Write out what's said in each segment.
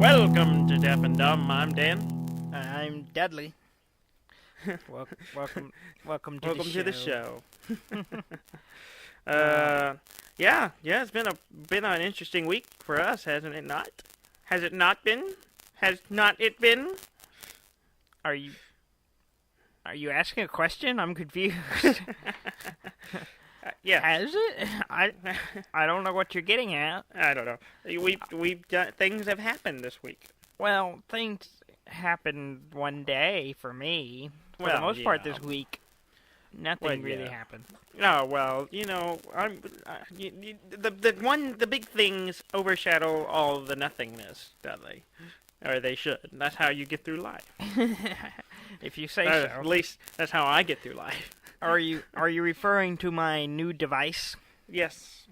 Welcome to Deaf and Dumb. I'm Dan. I'm Dudley. Welcome to the show. Yeah, it's been an interesting week for us, hasn't it not? Has it not been? Has not it been? Are you asking a question? I'm confused. Yeah. Has it? I don't know what you're getting at. I don't know. We've done, things have happened this week. Well, things happened one day for me. For the most part this week, nothing really happened. Oh, well, you know, the big things overshadow all the nothingness, Dudley. Or they should. That's how you get through life. If you say so. At least that's how I get through life. Are you referring to my new device? Yes,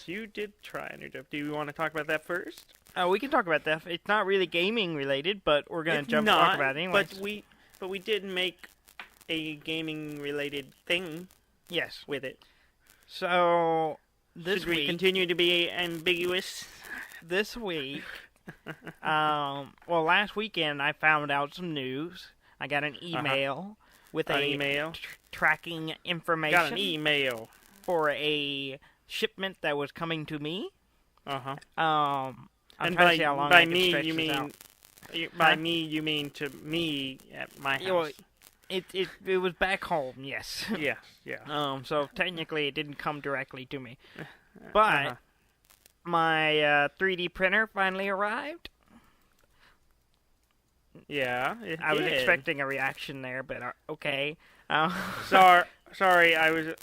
you did try a new device. Do you want to talk about that first? We can talk about that. It's not really gaming related, but we're gonna talk about it anyway. But we did make a gaming related thing. Yes, with it. So should we continue to be ambiguous? This week, well, last weekend I found out some news. I got an email with tracking information. Got an email for a shipment that was coming to me. And by me you mean to me at my house. You know, it was back home. Yes. Yeah. So technically it didn't come directly to me, but my 3D printer finally arrived. Yeah, I was expecting a reaction there, but okay. Sorry, I was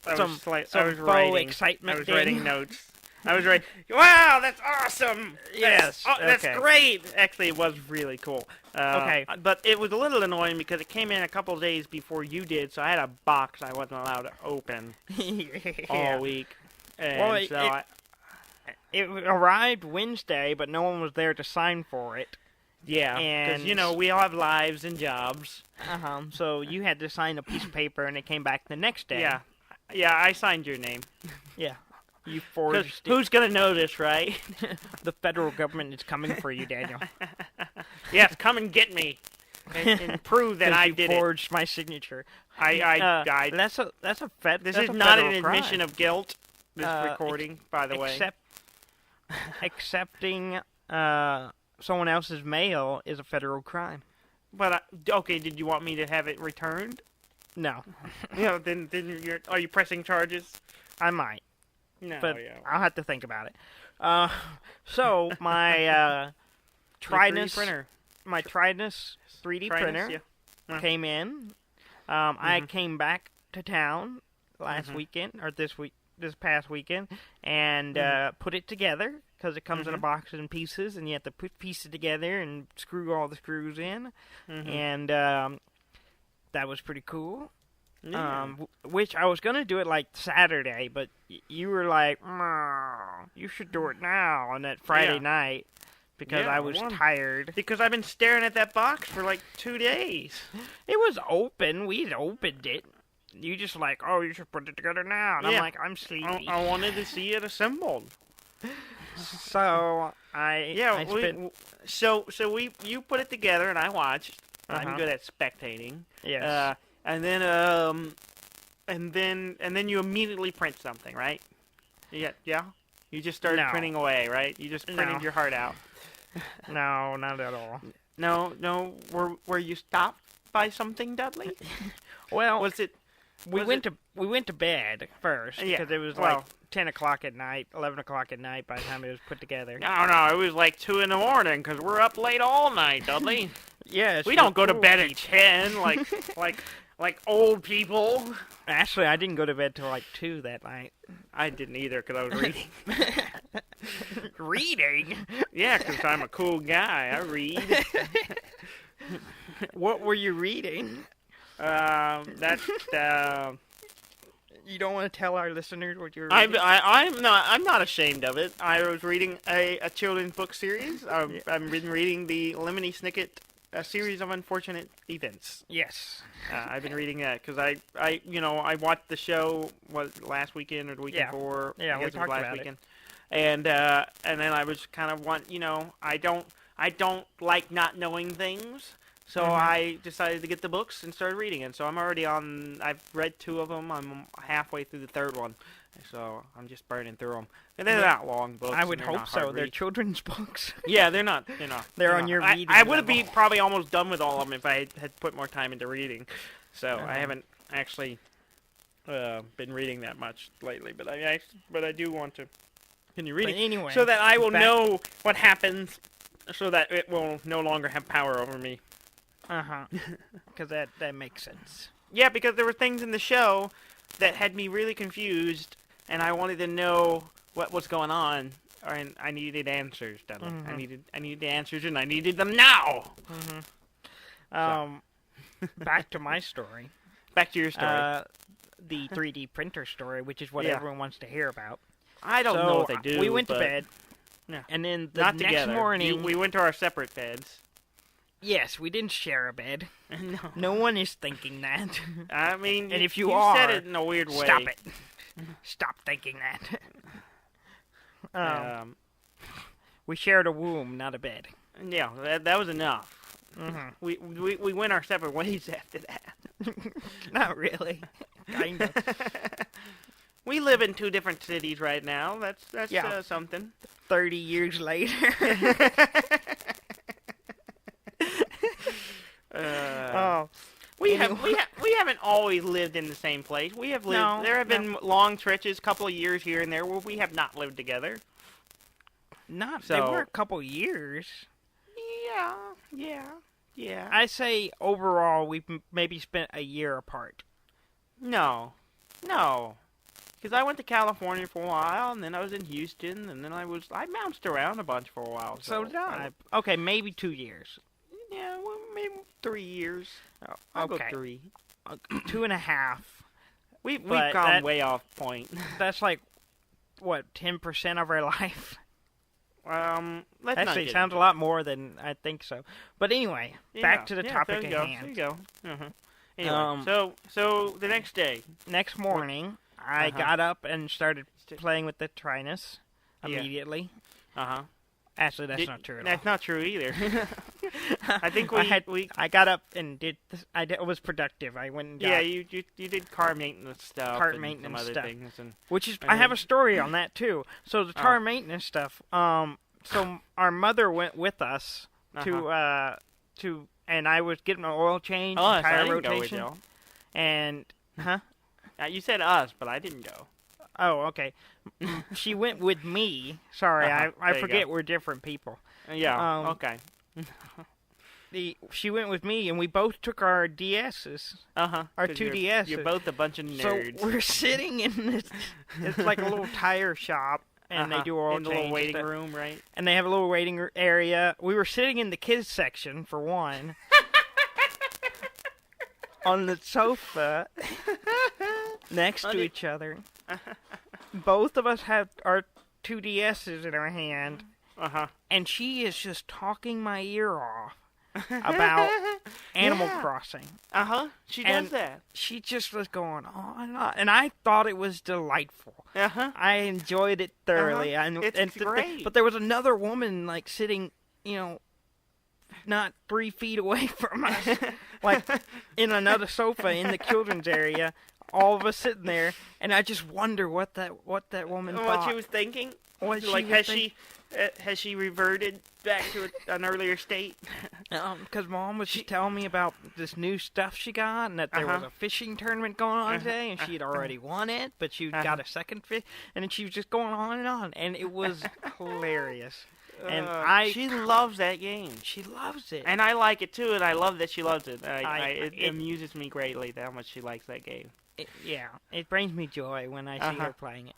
writing excitement. I was writing notes. I was writing. Wow, that's awesome. Yes, that's great. Actually, it was really cool. Okay, but it was a little annoying because it came in a couple of days before you did, so I had a box I wasn't allowed to open all week. And it arrived Wednesday, but no one was there to sign for it. Yeah, because, you know, we all have lives and jobs. So you had to sign a piece of paper, and it came back the next day. Yeah, I signed your name. Yeah, you forged it. Who's going to notice, right? The federal government is coming for you, Daniel. Yes, come and get me. And prove that I did it. You forged my signature. That's a federal This is not an admission of guilt, this recording, by the way. Accepting someone else's mail is a federal crime. But okay, did you want me to have it returned? No. Then are you pressing charges? I might. No, but I'll have to think about it. So my Trinus 3D printer came in. I came back to town last weekend or this past weekend and put it together. Because it comes in a box in pieces, and you have to piece it together and screw all the screws in. And that was pretty cool. Yeah. Which I was going to do it like Saturday, but you were like, you should do it now on that Friday night. Because I was tired. Because I've been staring at that box for like 2 days. It was open. We'd opened it. You just like, you should put it together now. And I'm like, I'm sleepy. I wanted to see it assembled. So you put it together and I watched. I'm good at spectating. Yes. And then you immediately print something, right? Yeah. You just started printing away, right? You just printed your heart out. No, not at all. No. Were you stopped by something, Dudley? Well, was it? We went to bed first because it was like 10 o'clock at night, 11 o'clock at night by the time it was put together. No, it was like 2 in the morning because we're up late all night, Dudley. Yes. We don't go to bed at 10 like old people. Actually, I didn't go to bed till like 2 that night. I didn't either because I was reading. Reading? Yeah, because I'm a cool guy. I read. What were you reading? You don't want to tell our listeners what you're reading? I'm not ashamed of it. I was reading a children's book series. I've been reading the Lemony Snicket series of unfortunate events. Yes. I've been reading that because I watched the show last weekend or the week before. Yeah, we talked last about weekend. And then I was kind of I I don't like not knowing things. So I decided to get the books and started reading it. So I'm already on. I've read 2 of them. I'm halfway through the 3rd one. So I'm just burning through them. And they're not long books. I would hope so. They're read. children's books. Yeah, they're not. They're on your reading I would have level. been probably almost done with all of them if I had put more time into reading. So I haven't actually been reading that much lately. But I do want to continue reading. But anyway, so that I will know what happens. So that it will no longer have power over me. Because that makes sense. Yeah, because there were things in the show that had me really confused, and I wanted to know what was going on, and I needed answers, Dudley. I needed the answers, and I needed them now. Back to my story. Back to your story. The 3D printer story, which is what everyone wants to hear about. I don't know what they do. We went to but bed, Yeah. and then the Not next together. morning... We went to our separate beds. Yes, we didn't share a bed. No. No one is thinking that. I mean, And if you said are, it in a weird way. Stop it. Stop thinking that. We shared a womb, not a bed. Yeah, that was enough. We went our separate ways after that. Not really. Kind of. We live in 2 different cities right now. That's something. 30 years later. We haven't always lived in the same place. We have lived. No, there have been long stretches, couple of years here and there, where we have not lived together. They were a couple years. Yeah. I say overall we've maybe spent a year apart. No. Because I went to California for a while, and then I was in Houston, and then I bounced around a bunch for a while. So did I. Okay, maybe 2 years. Yeah, well, maybe 3 years. I'll go okay. 3. 2.5. We've But gone way off point. That's like, what, 10% of our life? Let's Actually, not it sounds a lot more than I think so. But anyway, back to the topic at hand. There you go. Anyway, so the next day. Next morning, I got up and started playing with the Trinus immediately. Actually, that's not true at all. That's not true either. I think I got up and did. It was productive. I went and got. Yeah, you did car maintenance stuff. Car and maintenance some other stuff. Things and, which is, I have a story on that too. So the car maintenance stuff. So our mother went with us to, and I was getting an oil change, tire rotation, go with you. And you said us, but I didn't go. Oh, okay. She went with me. Sorry, I forget we're different people. Yeah. Okay. She went with me, and we both took our DSs. Our 2 DSs. You're both a bunch of nerds. So we're sitting in this. It's like a little tire shop, and they do oil in the change little waiting stuff. room, right? And they have a little waiting area. We were sitting in the kids section for one. On the sofa next to each other. Both of us have our 2 DSs in our hand. And she is just talking my ear off about Animal Crossing. She does that. She just was going on and on. And I thought it was delightful. I enjoyed it thoroughly. It's great. But there was another woman, like, sitting, not 3 feet away from us. Like, in another sofa in the children's area. All of us sitting there. And I just wonder what that woman thought. What she was thinking? Has she reverted back to an earlier state? Because Mom was just telling me about this new stuff she got, and that there was a fishing tournament going on today, and she had already won it, but she got a second fish, and then she was just going on, and it was hilarious. And she loves that game. She loves it, and I like it too, and I love that she loves it. It amuses me greatly how much she likes that game. It brings me joy when I see her playing it.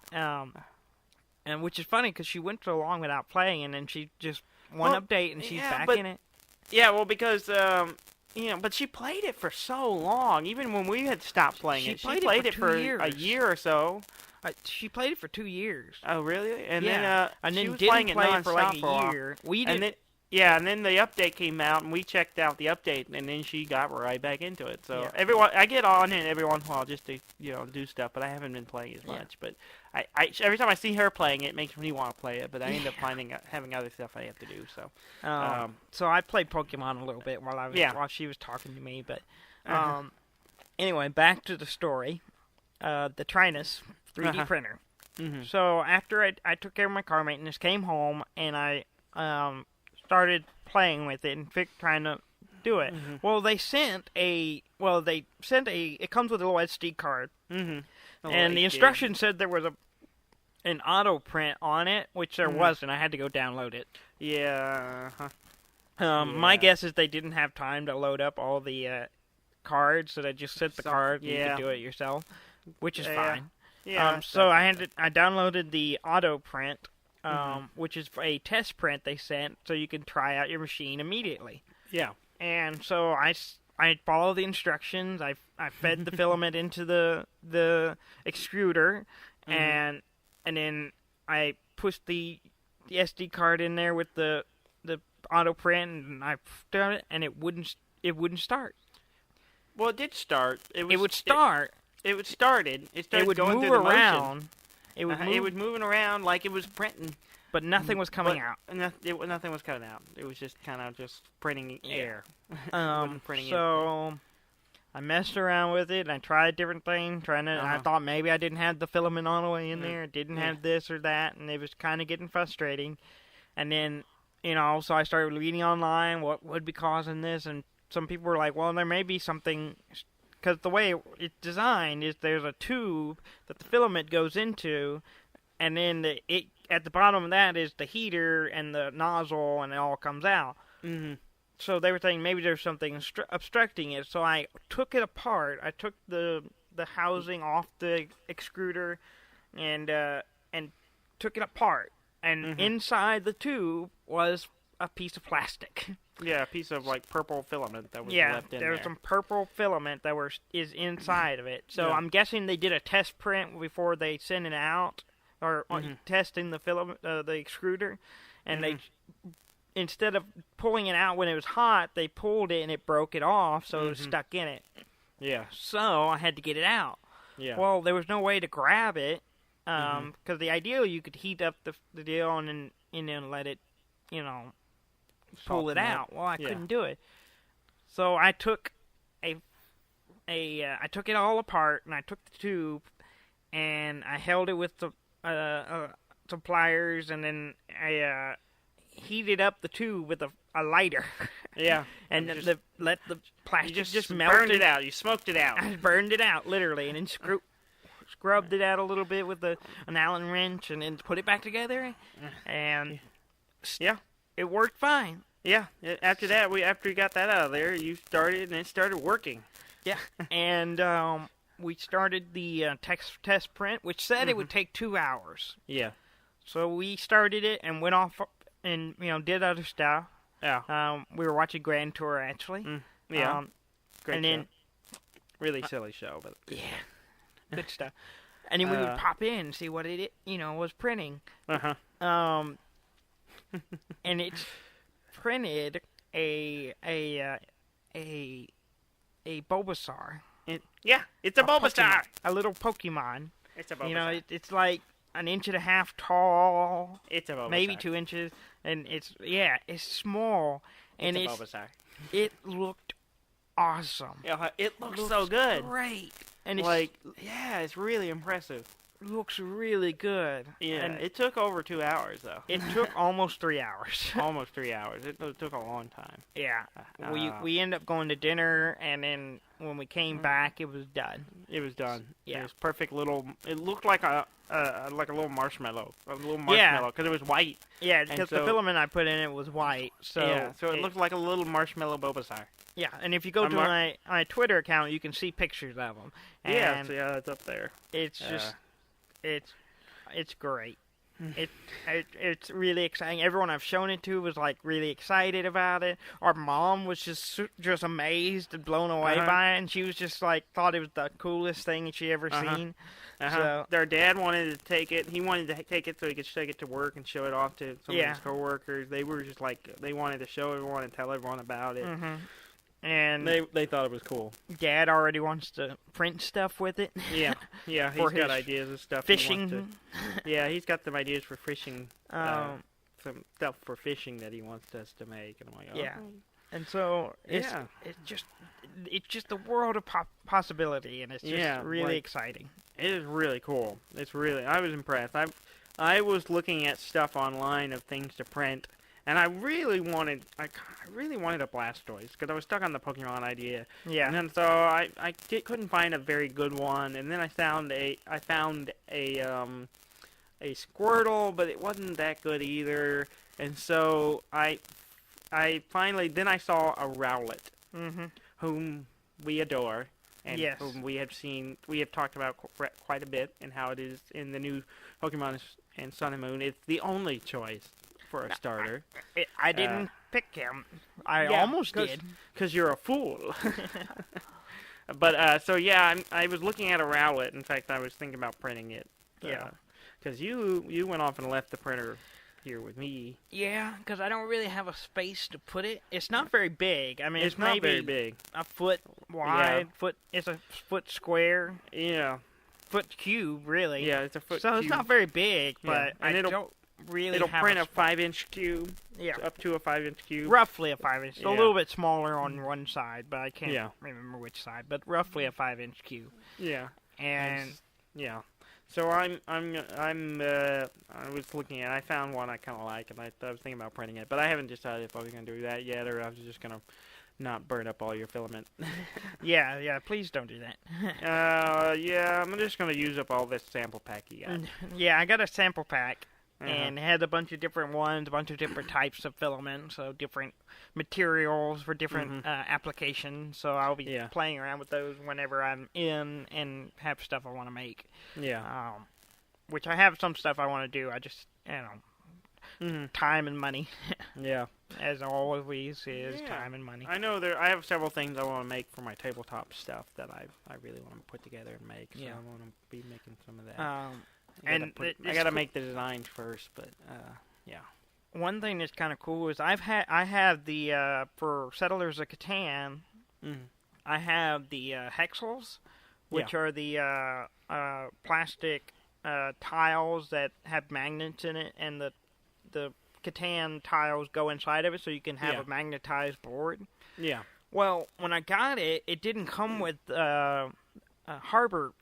And which is funny because she went so long without playing, and then she just update and she's back in it. Yeah, well, because but she played it for so long. Even when we had stopped playing she played it for a year or so. She played it for 2 years. Oh, really? And then she was didn't playing play it for like a year. We did. And then the update came out, and we checked out the update, and then she got right back into it. So I get on it every once in a while just to do stuff, but I haven't been playing as much. But every time I see her playing it, makes me want to play it, but I end up having other stuff I have to do. So, so I played Pokemon a little bit while she was talking to me, but anyway, back to the story. The Trinus 3D printer. Mm-hmm. So after I took care of my car maintenance, came home, and I started playing with it and trying to do it. Mm-hmm. Well, it comes with a little SD card. Mm-hmm. And the instructions said there was an auto print on it, which there wasn't. I had to go download it. Yeah. My guess is they didn't have time to load up all the cards, so they just sent the card and you could do it yourself, which is fine. Yeah. So I downloaded the auto print, which is a test print they sent, so you can try out your machine immediately. Yeah. And so I followed the instructions. I fed the filament into the extruder, and then I pushed the SD card in there with the auto print, and I done it, and it wouldn't start. Well, it did start. It would start. It started. It started would going move through the around. motion. It would move. It was moving around like it was printing. But nothing was coming out. Nothing was coming out. It was just kind of just printing air. So I messed around with it, and I tried different things. I thought maybe I didn't have the filament all the way in there. Didn't have this or that, and it was kind of getting frustrating. And then, so I started reading online what would be causing this, and some people were like, well, there may be something, because the way it's designed is there's a tube that the filament goes into, and then at the bottom of that is the heater and the nozzle, and it all comes out. Mm-hmm. So they were saying maybe there's something obstructing it. So I took it apart. I took the housing off the extruder, and took it apart. And inside the tube was a piece of plastic. Yeah, a piece of purple filament that was left in there. Yeah, there was some purple filament that is inside of it. So I'm guessing they did a test print before they sent it out, or testing the filament, the extruder, and they, instead of pulling it out when it was hot, they pulled it and it broke it off, so it was stuck in it. Yeah. So I had to get it out. Yeah. Well, there was no way to grab it, because the ideal you could heat up the deal and then let it, pull it out. Well, I couldn't do it. So I took I took it all apart, and I took the tube, and I held it with some pliers, and then I heated up the tube with a lighter. Yeah. And let the plastic just melt. Burned it out. You smoked it out. I burned it out, literally, and then scrubbed it out a little bit with an Allen wrench, and then put it back together, and it worked fine. Yeah. After that, after you got that out of there, you started, and it started working. Yeah. And we started the test print, which said it would take 2 hours. Yeah. So we started it and went off and did other stuff. Yeah. We were watching Grand Tour, actually. Yeah. Great and show. then really silly show, but good stuff. And then we would pop in and see what it was printing. And it printed a Bulbasaur. It's a Bulbasaur. A little Pokemon. It's a Bulbasaur. It's like an inch and a half tall. It's a Bulbasaur. Maybe 2 inches, and it's small, and it's a Bulbasaur. It looked awesome. Yeah, it looks so good. Great, and it's really impressive. Looks really good. Yeah, and it took over 2 hours though. It took almost 3 hours. Almost 3 hours. It took a long time. Yeah, we ended up going to dinner, and then when we came back, it was done. It was done. Yeah, it was perfect little. It looked like a little marshmallow, because it was white. Yeah, because the filament I put in it was white. So it looked like a little marshmallow Bulbasaur. Yeah, and if you go to my Twitter account, you can see pictures of them. And it's up there. It's just. It's great. It's really exciting. Everyone I've shown it to was really excited about it. Our mom was just amazed and blown away by it, and she was just thought it was the coolest thing she ever seen. So their dad wanted to take it. He wanted to take it so he could take it to work and show it off to some of his coworkers. They were just they wanted to show everyone and tell everyone about it. And they thought it was cool. Dad already wants to print stuff with it. Yeah, yeah, he's got ideas and stuff. Fishing. Yeah, he's got some ideas for fishing. Some stuff for fishing that he wants us to make, and I'm like, oh. Yeah. And so it's just the world of possibility, and it's just really exciting. It is really cool. I was impressed. I was looking at stuff online of things to print. And I really wanted a Blastoise because I was stuck on the Pokemon idea. Yeah. And then so I couldn't find a very good one, and then I found a Squirtle, but it wasn't that good either. And so I finally saw a Rowlet, whom we adore, and whom we have talked about quite a bit, and how it is in the new Pokemon and Sun and Moon. It's the only choice for a starter. I didn't pick him. I almost did. Because you're a fool. But, so yeah, I was looking at a Rowlet. In fact, I was thinking about printing it. Yeah. Because you went off and left the printer here with me. Yeah, because I don't really have a space to put it. It's not very big. I mean, it's not very big. A foot wide. Yeah. It's a foot square. Yeah. Foot cube, really. Yeah, it's a foot cube. So it's not very big, but and it'll print a 5-inch cube. Yeah. Up to a 5-inch cube. Roughly a 5-inch. A little bit smaller on one side, but I can't remember which side. But roughly a 5-inch cube. Yeah. And yeah. So I was looking at. I found one I kind of like, and I was thinking about printing it, but I haven't decided if I was going to do that yet, or I was just going to not burn up all your filament. Yeah. Please don't do that. Yeah. I'm just going to use up all this sample pack you got. Yeah, I got a sample pack. And it had a bunch of different ones, a bunch of different types of filament, so different materials for different applications. So I'll be playing around with those whenever I'm in and have stuff I want to make. Yeah. Which I have some stuff I want to do. I just, time and money. Yeah. As always is time and money. I know I have several things I want to make for my tabletop stuff that I really want to put together and make. So I want to be making some of that. I gotta make the designs first, but yeah. One thing that's kind of cool is I have the for Settlers of Catan. I have the hexels, which are the plastic tiles that have magnets in it, and the Catan tiles go inside of it, so you can have a magnetized board. Yeah. Well, when I got it, it didn't come with harbor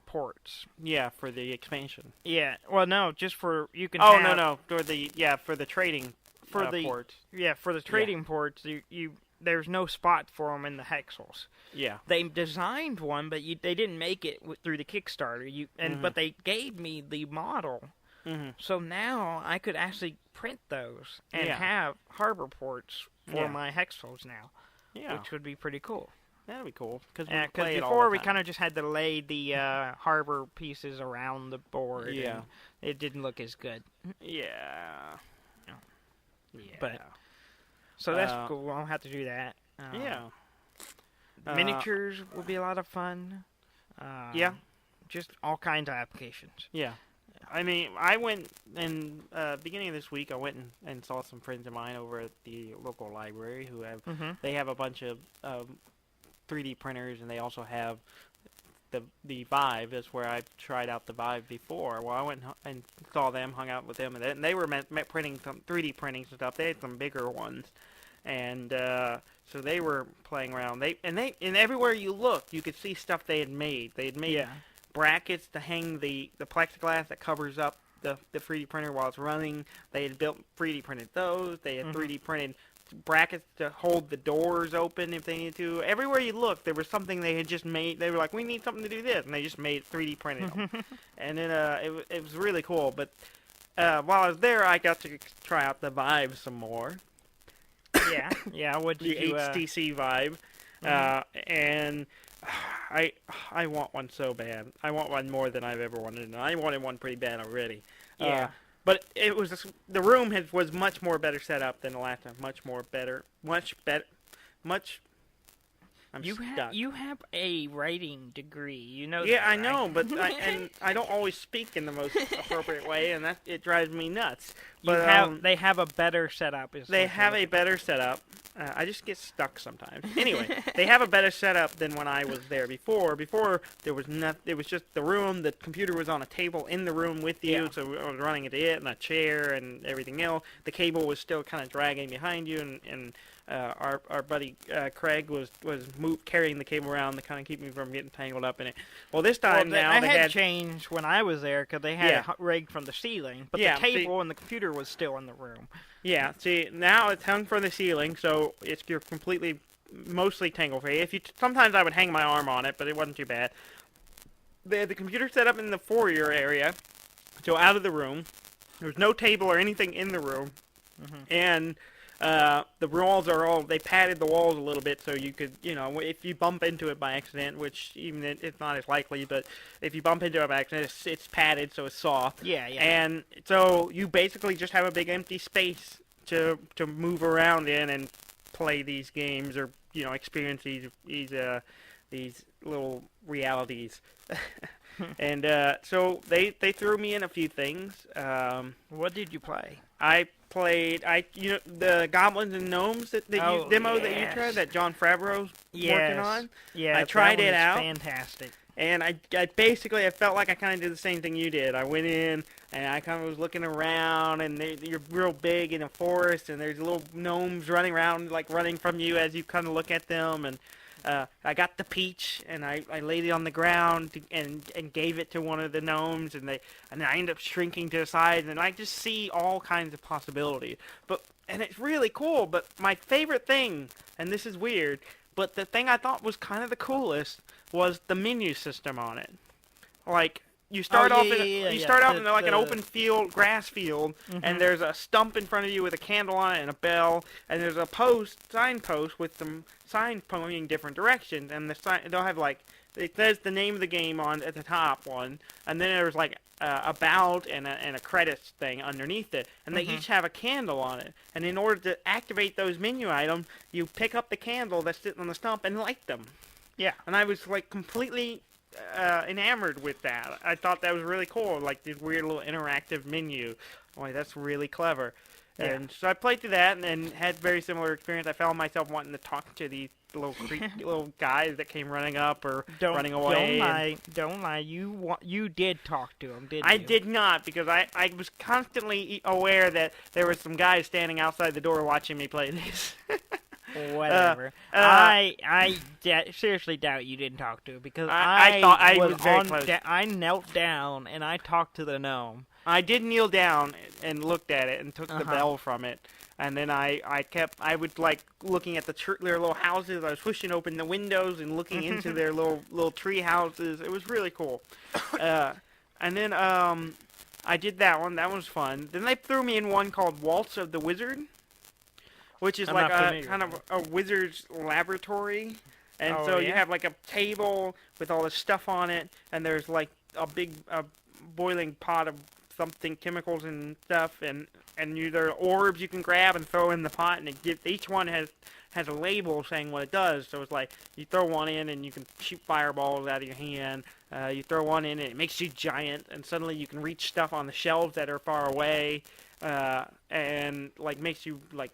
ports. Yeah, for the expansion. Yeah. Well, no, just for you can. Oh no, for the trading ports. Yeah, for the trading ports, you there's no spot for them in the hexels. Yeah. They designed one, but they didn't make it through the Kickstarter. But they gave me the model. So now I could actually print those and have harbor ports for my hexels now. Yeah. Which would be pretty cool. That'd be cool. Because before we kind of just had to lay the harbor pieces around the board. Yeah. And it didn't look as good. Yeah. But so that's cool. I'll have to do that. Miniatures will be a lot of fun. Just all kinds of applications. Yeah. I mean, I went and beginning of this week. I went and saw some friends of mine over at the local library who have they have a bunch of 3D printers, and they also have the Vive. That's where I've tried out the Vive before. Well, I went and saw them, hung out with them, and they were printing some 3D printing stuff. They had some bigger ones, and so they were playing around. And everywhere you looked, you could see stuff they had made. They had made brackets to hang the plexiglass that covers up the 3D printer while it's running. They had 3D printed those. They had 3D printed brackets to hold the doors open if they needed to. Everywhere you look, there was something they had just made. They were like, we need something to do this, and they just made 3D printed them. And then it was really cool. But while I was there, I got to try out the Vive some more. Yeah. What did you? The HTC Vive, and I want one so bad. I want one more than I've ever wanted, and I wanted one pretty bad already. Yeah. But it was the room was much more better set up than the last time. Much better. I'm stuck. You have a writing degree, you know. Yeah, that, I know, right? but I don't always speak in the most appropriate way, and it drives me nuts. But they have a better setup. They have a better setup, I just get stuck sometimes. Anyway, they have a better setup than when I was there before. Before, there was it was just the room. The computer was on a table in the room with you, so I was running into it, and a chair, and everything else. The cable was still kind of dragging behind you, and our buddy Craig was carrying the cable around to kind of keep me from getting tangled up in it. Well, this time they had changed when I was there because they had it rigged from the ceiling, but the cable and the computer was still in the room. Yeah, see, now it's hung from the ceiling, so you're completely, mostly tangle-free. Sometimes I would hang my arm on it, but it wasn't too bad. They had the computer set up in the foyer area, so out of the room. There was no table or anything in the room, and the walls they padded the walls a little bit so you could, if you bump into it by accident, which even it's not as likely, but if you bump into it by accident, it's padded, so it's soft. Yeah. And so you basically just have a big empty space to move around in and play these games or, experience these little realities. And so they threw me in a few things. What did you play? I played the Goblins and Gnomes demo that you tried, that John Favreau's working on. Yeah, I tried it out. Fantastic. And I basically felt like I kind of did the same thing you did. I went in and I kind of was looking around, and you're real big in a forest, and there's little gnomes running around, like running from you as you kind of look at them. And I got the peach, and I laid it on the ground and gave it to one of the gnomes, and I ended up shrinking to the size, and I just see all kinds of possibilities. And it's really cool. But my favorite thing, and this is weird, but the thing I thought was kind of the coolest was the menu system on it. Like, you start off in like an open field, grass field, and there's a stump in front of you with a candle on it and a bell, and there's a signpost with some signs pointing different directions, and they'll have it says the name of the game at the top one, and then there's like about and a credits thing underneath it, and they each have a candle on it. And in order to activate those menu items, you pick up the candle that's sitting on the stump and light them. Yeah. And I was like completely enamored with that. I thought that was really cool, like this weird little interactive menu. Boy, that's really clever. Yeah. And so I played through that and had very similar experience. I found myself wanting to talk to these little guys that came running up or running away. Don't lie. You did talk to them, didn't you? I did not, because I was constantly aware that there were some guys standing outside the door watching me play this. Whatever. I seriously doubt you didn't talk to him, because I thought I was very close. I knelt down and I talked to the gnome. I did kneel down and looked at it and took the bell from it, and then I would like looking at their little houses. I was pushing open the windows and looking into their little tree houses. It was really cool. And then I did that one. That was fun. Then they threw me in one called Waltz of the Wizard, which is like a kind of a wizard's laboratory. And you have like a table with all this stuff on it, and there's like a big boiling pot of something, chemicals and stuff, and there are orbs you can grab and throw in the pot, and each one has a label saying what it does. So it's like you throw one in and you can shoot fireballs out of your hand. You throw one in and it makes you giant, and suddenly you can reach stuff on the shelves that are far away, and like makes you like,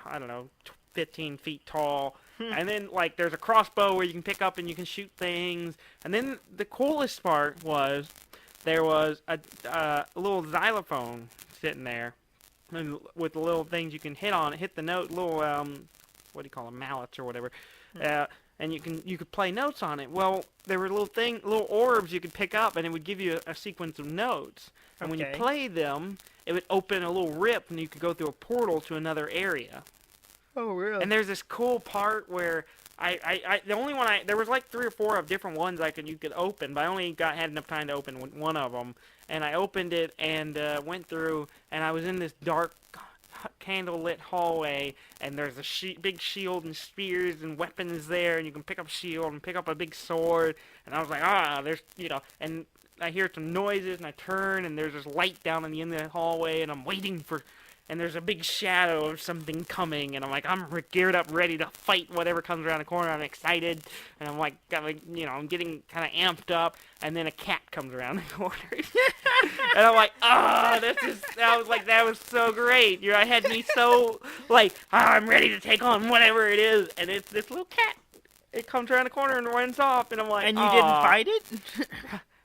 I don't know, 15 feet tall. And then like there's a crossbow where you can pick up and you can shoot things. And then the coolest part was there was a little xylophone sitting there, and with the little things you can hit the note, little what do you call them, mallets or whatever, and you could play notes on it. Well, there were little orbs you could pick up, and it would give you a sequence of notes. And when you play them, it would open a little rip, and you could go through a portal to another area. Oh, really? And there's this cool part where there was like 3 or 4 of different ones you could open, but I only had enough time to open one of them. And I opened it and went through, and I was in this dark, candlelit hallway, and there's a big shield and spears and weapons there, and you can pick up a shield and pick up a big sword. And I was like, there's, and I hear some noises, and I turn, and there's this light down in the end of the hallway, and I'm waiting for. And there's a big shadow of something coming, and I'm like, I'm geared up, ready to fight whatever comes around the corner. I'm excited, and I'm like, I'm getting kind of amped up, and then a cat comes around the corner. And I'm like, that was so great. I had me so, like, I'm ready to take on whatever it is. And it's this little cat. It comes around the corner and runs off. And I'm like, And you didn't fight it?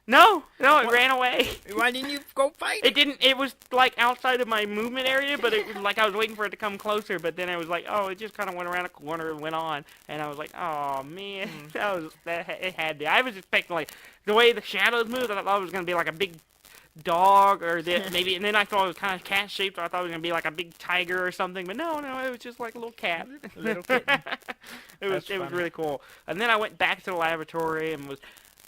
No, it ran away. Why didn't you go fight it? It didn't, it was, like, outside of my movement area, but it was like I was waiting for it to come closer. But then I was like, oh, it just kind of went around the corner and went on. And I was like, oh, man, it had to. I was expecting, like, the way the shadows moved, I thought it was going to be like a big dog or maybe, and then I thought it was kind of cat shaped. I thought it was gonna be like a big tiger or something, but no, it was just like a little cat. A little kitten. It was really cool. And then I went back to the laboratory and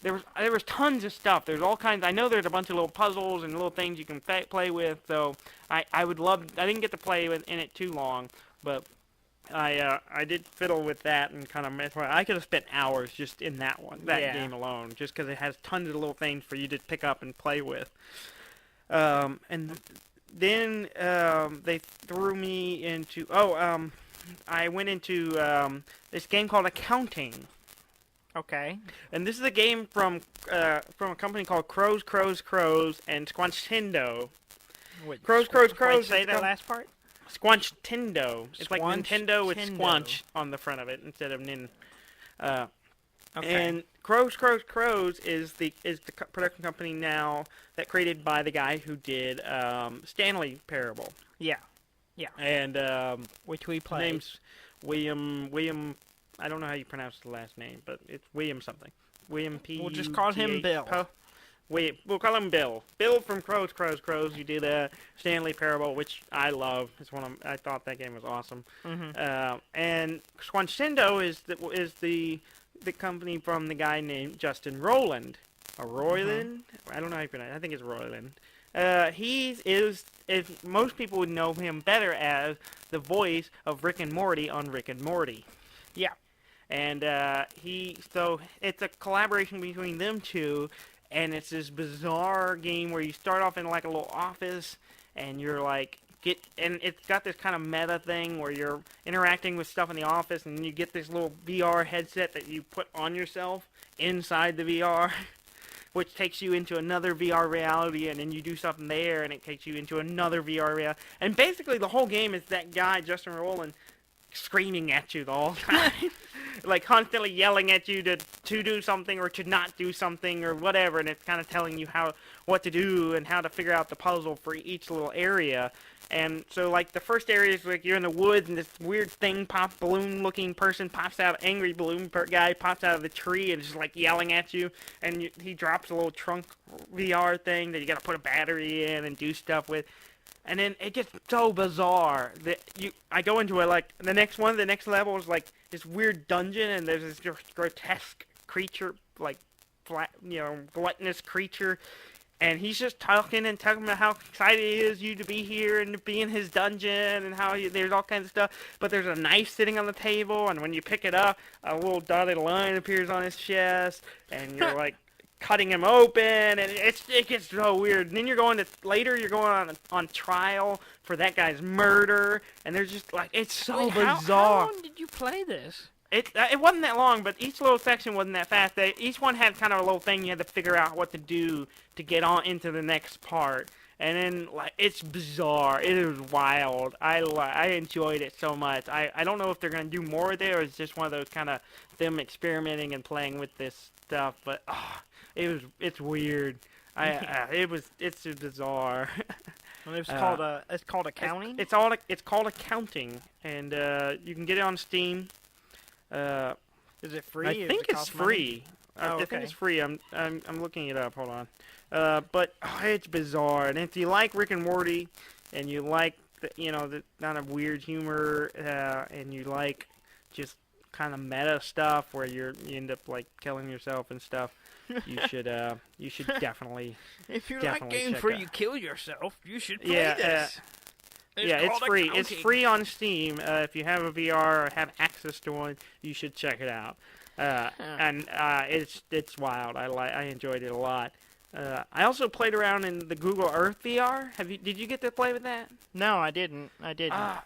there was tons of stuff. There's all kinds. I know there's a bunch of little puzzles and little things you can play with. So I would love. I didn't get to play in it too long, but I did fiddle with that and kind of mess with it. I could have spent hours just in that game alone, just because it has tons of little things for you to pick up and play with. And then they threw me into I went into this game called Accounting. Okay. And this is a game from a company called Crows and Squanchtindo. Crows. Say that last part. Squanchtindo. It's like Nintendo with Squanch on the front of it instead of Nin. Okay. And Crows is the production company now that created by the guy who did Stanley Parable. Yeah. And which we played. Name's William. I don't know how you pronounce the last name, but it's William something. William P. We'll just call him Bill. We'll call him Bill. Bill from Crows. You did Stanley Parable, which I love. I thought that game was awesome. Mm-hmm. And Squanchtindo is the company from the guy named Justin Roiland. Roiland? I don't know how you pronounce it. I think it's Roiland. Most people would know him better as the voice of Rick and Morty on Rick and Morty. Yeah. And so it's a collaboration between them two. And it's this bizarre game where you start off in like a little office, and you're like and it's got this kind of meta thing where you're interacting with stuff in the office, and you get this little VR headset that you put on yourself inside the VR, which takes you into another VR reality, and then you do something there, and it takes you into another VR reality. And basically, the whole game is that guy Justin Roiland screaming at you the whole time. Like constantly yelling at you to do something or to not do something or whatever, and it's kind of telling you what to do and how to figure out the puzzle for each little area. And so like the first area is like you're in the woods and this weird balloon looking person pops out, angry balloon guy pops out of the tree and is just like yelling at you, and he drops a little trunk VR thing that you gotta put a battery in and do stuff with. And then it gets so bizarre that I go into it like the next level is like this weird dungeon, and there's this grotesque creature, like gluttonous creature, and he's just talking about how excited he is to be here and to be in his dungeon, and how there's all kinds of stuff. But there's a knife sitting on the table, and when you pick it up, a little dotted line appears on his chest, and you're like cutting him open, and it gets so weird. And then you're going on trial for that guy's murder, and there's just like it's so bizarre. How long did you play this? It wasn't that long, but each little section wasn't that fast. Each one had kind of a little thing you had to figure out what to do to get on into the next part. And then like it's bizarre. It is wild. I enjoyed it so much. I don't know if they're gonna do more with it, or it's just one of those kind of them experimenting and playing with this stuff. But it's weird. It's bizarre. Well, it's called Accounting. It's called Accounting, and you can get it on Steam. Is it free? I think it's free. I think it's free. I'm looking it up. Hold on. But it's bizarre, and if you like Rick and Morty, and you like the kind of weird humor, and you like just kind of meta stuff where you end up like killing yourself and stuff, you should definitely. If you like games where you kill yourself, you should play this. It's free. It's free on Steam. If you have a VR or have access to one, you should check it out. And it's wild. I enjoyed it a lot. I also played around in the Google Earth VR. Did you get to play with that? No, I didn't.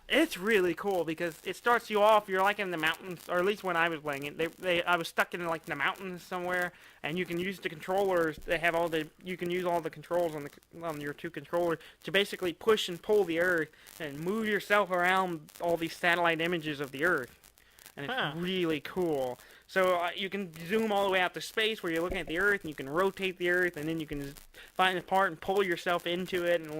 It's really cool because it starts you off. You're like in the mountains, or at least when I was playing it, I was stuck in like the mountains somewhere, and you can use the controllers. They have you can use all the controls on your two controllers to basically push and pull the Earth and move yourself around all these satellite images of the Earth, and it's really cool. So you can zoom all the way out to space where you're looking at the Earth, and you can rotate the Earth, and then you can find a part and pull yourself into it, and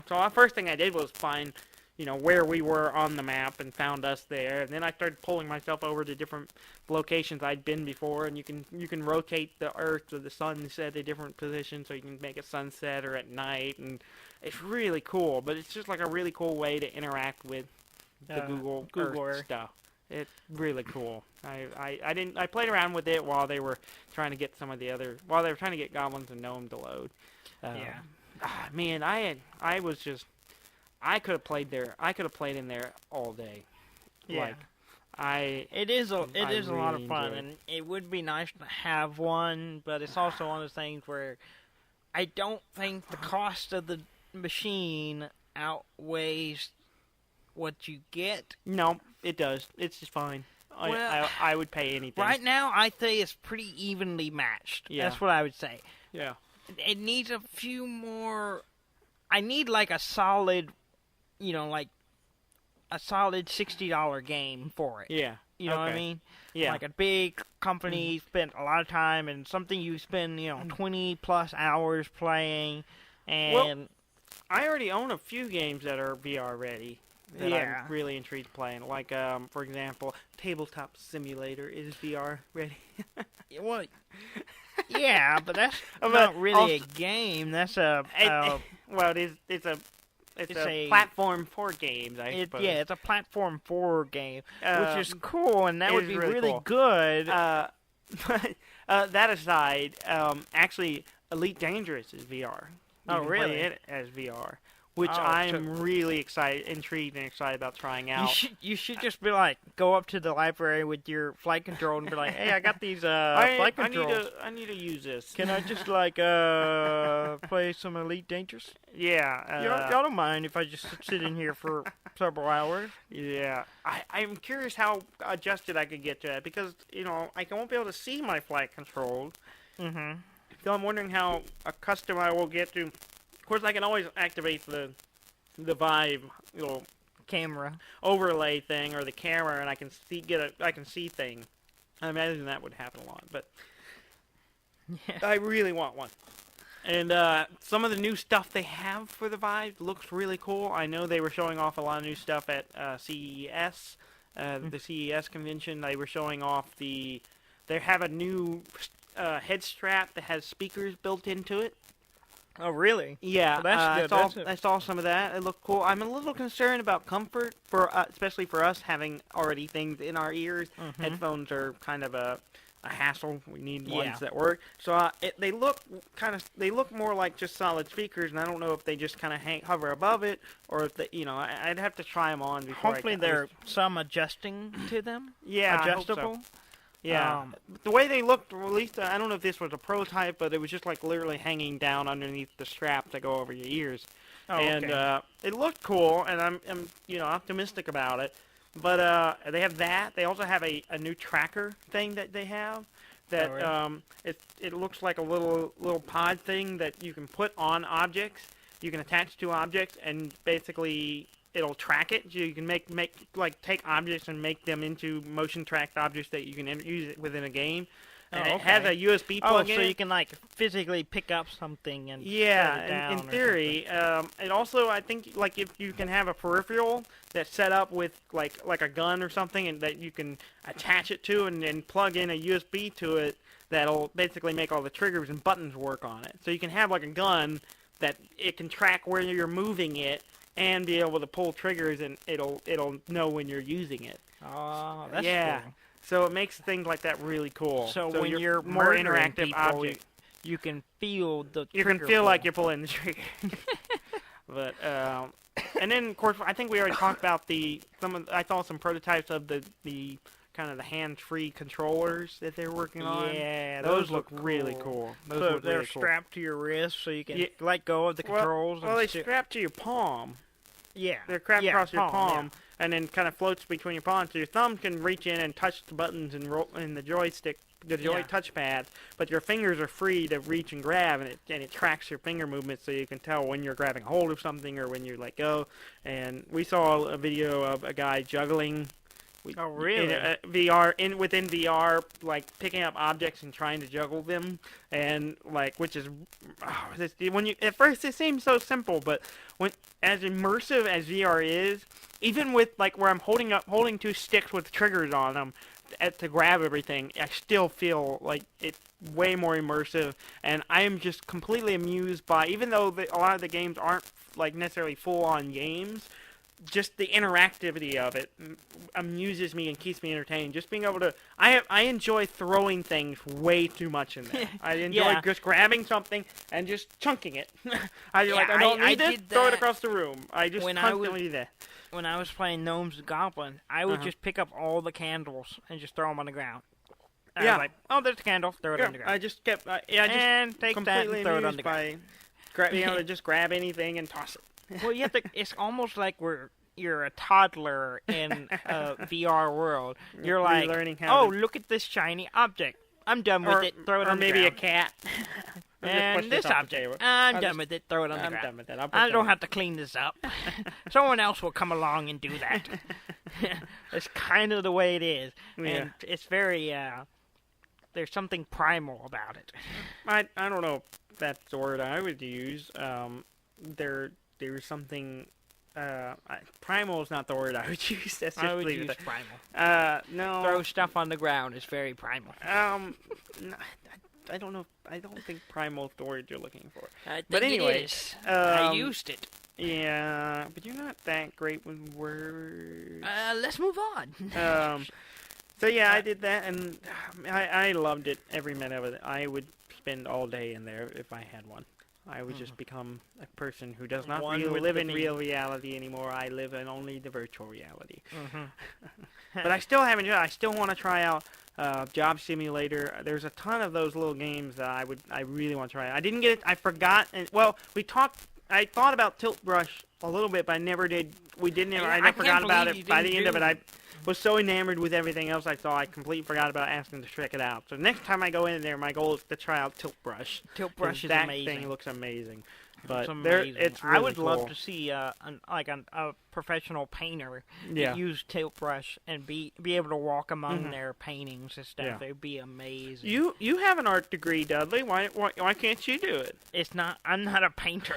So the first thing I did was find, where we were on the map, and found us there. And then I started pulling myself over to different locations I'd been before, and you can rotate the Earth or the sunset at different positions, so you can make a sunset or at night, and it's really cool. But it's just like a really cool way to interact with the Google Earth stuff. It's really cool. I played around with it while they were trying to get Goblins and Gnomes to load. Man, I could have played there. I could have played in there all day. Yeah. It is a lot of fun, and it would be nice to have one, but it's also one of those things where I don't think the cost of the machine outweighs what you get. No, it does. It's just fine. Well, I would pay anything. Right now, I say it's pretty evenly matched. Yeah. That's what I would say. Yeah. It needs a few more... I need like a solid, like a solid $60 game for it. Yeah. You know what I mean? Yeah. Like a big company spent a lot of time, and something you spend, 20 plus hours playing, and... Well, I already own a few games that are VR ready. That I'm really intrigued playing. Like, for example, Tabletop Simulator is VR ready. Well, yeah, but that's not really a game. That's it's a platform for games, I suppose. Yeah, it's a platform for game, which is cool, and that would be really cool. good. But that aside, actually, Elite Dangerous is VR. You can play it as VR. Which I'm really intrigued and excited about trying out. You should just be like, go up to the library with your flight control and be like, hey, I got these flight controls. I need to use this. Can I just play some Elite Dangerous? Yeah. Y'all don't mind if I just sit in here for several hours? Yeah. I'm curious how adjusted I could get to that because, I won't be able to see my flight controls. Mm-hmm. So I'm wondering how accustomed I will get to... Of course, I can always activate the Vive, camera overlay thing or the camera, and I can see things. I imagine that would happen a lot, but I really want one. And some of the new stuff they have for the Vive looks really cool. I know they were showing off a lot of new stuff at CES, the CES convention. They were showing off they have a new head strap that has speakers built into it. Oh, really? Yeah, well, that's good. I saw some of that. It looked cool. I'm a little concerned about comfort, especially for us having already things in our ears. Mm-hmm. Headphones are kind of a hassle. We need ones that work. So they look more like just solid speakers, and I don't know if they just kind of hover above it, or if they, I'd have to try them on before. Hopefully, there's some adjusting to them. Yeah, adjustable. I hope so. Yeah, the way they looked, at least I don't know if this was a prototype, but it was just like literally hanging down underneath the strap to go over your ears. Oh, and it looked cool, and I'm optimistic about it. But they have that. They also have a new tracker thing that they have that it looks like a little pod thing that you can put on objects. You can attach to objects, and basically it'll track it. You can take objects and make them into motion tracked objects that you can use it within a game. And it has a USB plug in so it. you can physically pick up something and yeah, set it down in theory. It also, I think, if you can have a peripheral that's set up with like a gun or something, and that you can attach it to and then plug in a USB to it, that'll basically make all the triggers and buttons work on it. So you can have a gun that it can track where you're moving it and be able to pull triggers, and it'll know when you're using it. Oh, that's cool. So it makes things like that really cool. So when you're more interactive people, object, you can feel the you can feel like you're pulling the trigger. But and then of course I think we already talked about I saw some prototypes of the kind of the hands-free controllers that they're working on. Yeah, those look really cool. Those so look they're really cool. strapped to your wrist, so you can let go of the controls. Well, they strap to your palm. Yeah. They're strapped across your palm, yeah. and then kind of floats between your palms. So your thumb can reach in and touch the buttons and roll in the joystick, the touchpad, but your fingers are free to reach and grab, and it tracks your finger movements, so you can tell when you're grabbing hold of something or when you let go. And we saw a video of a guy juggling. Oh, really? Within VR, like picking up objects and trying to juggle them, and which is at first it seems so simple, but when as immersive as VR is, even with where I'm holding two sticks with triggers on them to grab everything, I still feel like it's way more immersive, and I am just completely amused by, even though a lot of the games aren't necessarily full-on games. Just the interactivity of it amuses me and keeps me entertained. Just being able to, I enjoy throwing things way too much in there. I enjoy just grabbing something and just chunking it. I don't need this. Throw it across the room. I just constantly do that. When I was playing Gnomes and Goblins, I would just pick up all the candles and just throw them on the ground. I was like, oh, there's a candle. Throw it on the ground. I just kept. And take that and throw it on the ground. Being able to just grab anything and toss it. Well, you have to, it's almost like you're a toddler in a VR world. You're like, learning how look at this shiny object. I'm done with it. Throw it on the ground. Or maybe a cat. And this object. I'm done with it. Throw it on the ground. I'm done with it. I don't have to clean this up. Someone else will come along and do that. It's kind of the way it is. Yeah. And it's very, there's something primal about it. I don't know if that's the word I would use. There's something. Primal is not the word I would use. That's just I would use primal. No. Throw stuff on the ground is very primal. No, I don't know. I don't think primal is the word you're looking for. But anyway, it is. I used it. Yeah, but you're not that great with words. Let's move on. So yeah, I did that, and I loved it every minute of it. I would spend all day in there if I had one. I would just become a person who does not live in real reality anymore. I live in only the virtual reality. But I still haven't. I still want to try out Job Simulator. There's a ton of those little games that I really want to try. I didn't get it. I forgot. I thought about Tilt Brush a little bit, but I never did. I forgot about it. By the end of it, I was so enamored with everything else I saw, I completely forgot about asking to check it out. So next time I go in there, my goal is to try out Tilt Brush. Tilt Brush is amazing. That thing looks amazing. But it's amazing. It's really I would cool. love to see a professional painter use Tilt Brush and be able to walk among their paintings and stuff. Yeah. It would be amazing. You have an art degree, Dudley. Why can't you do it? I'm not a painter.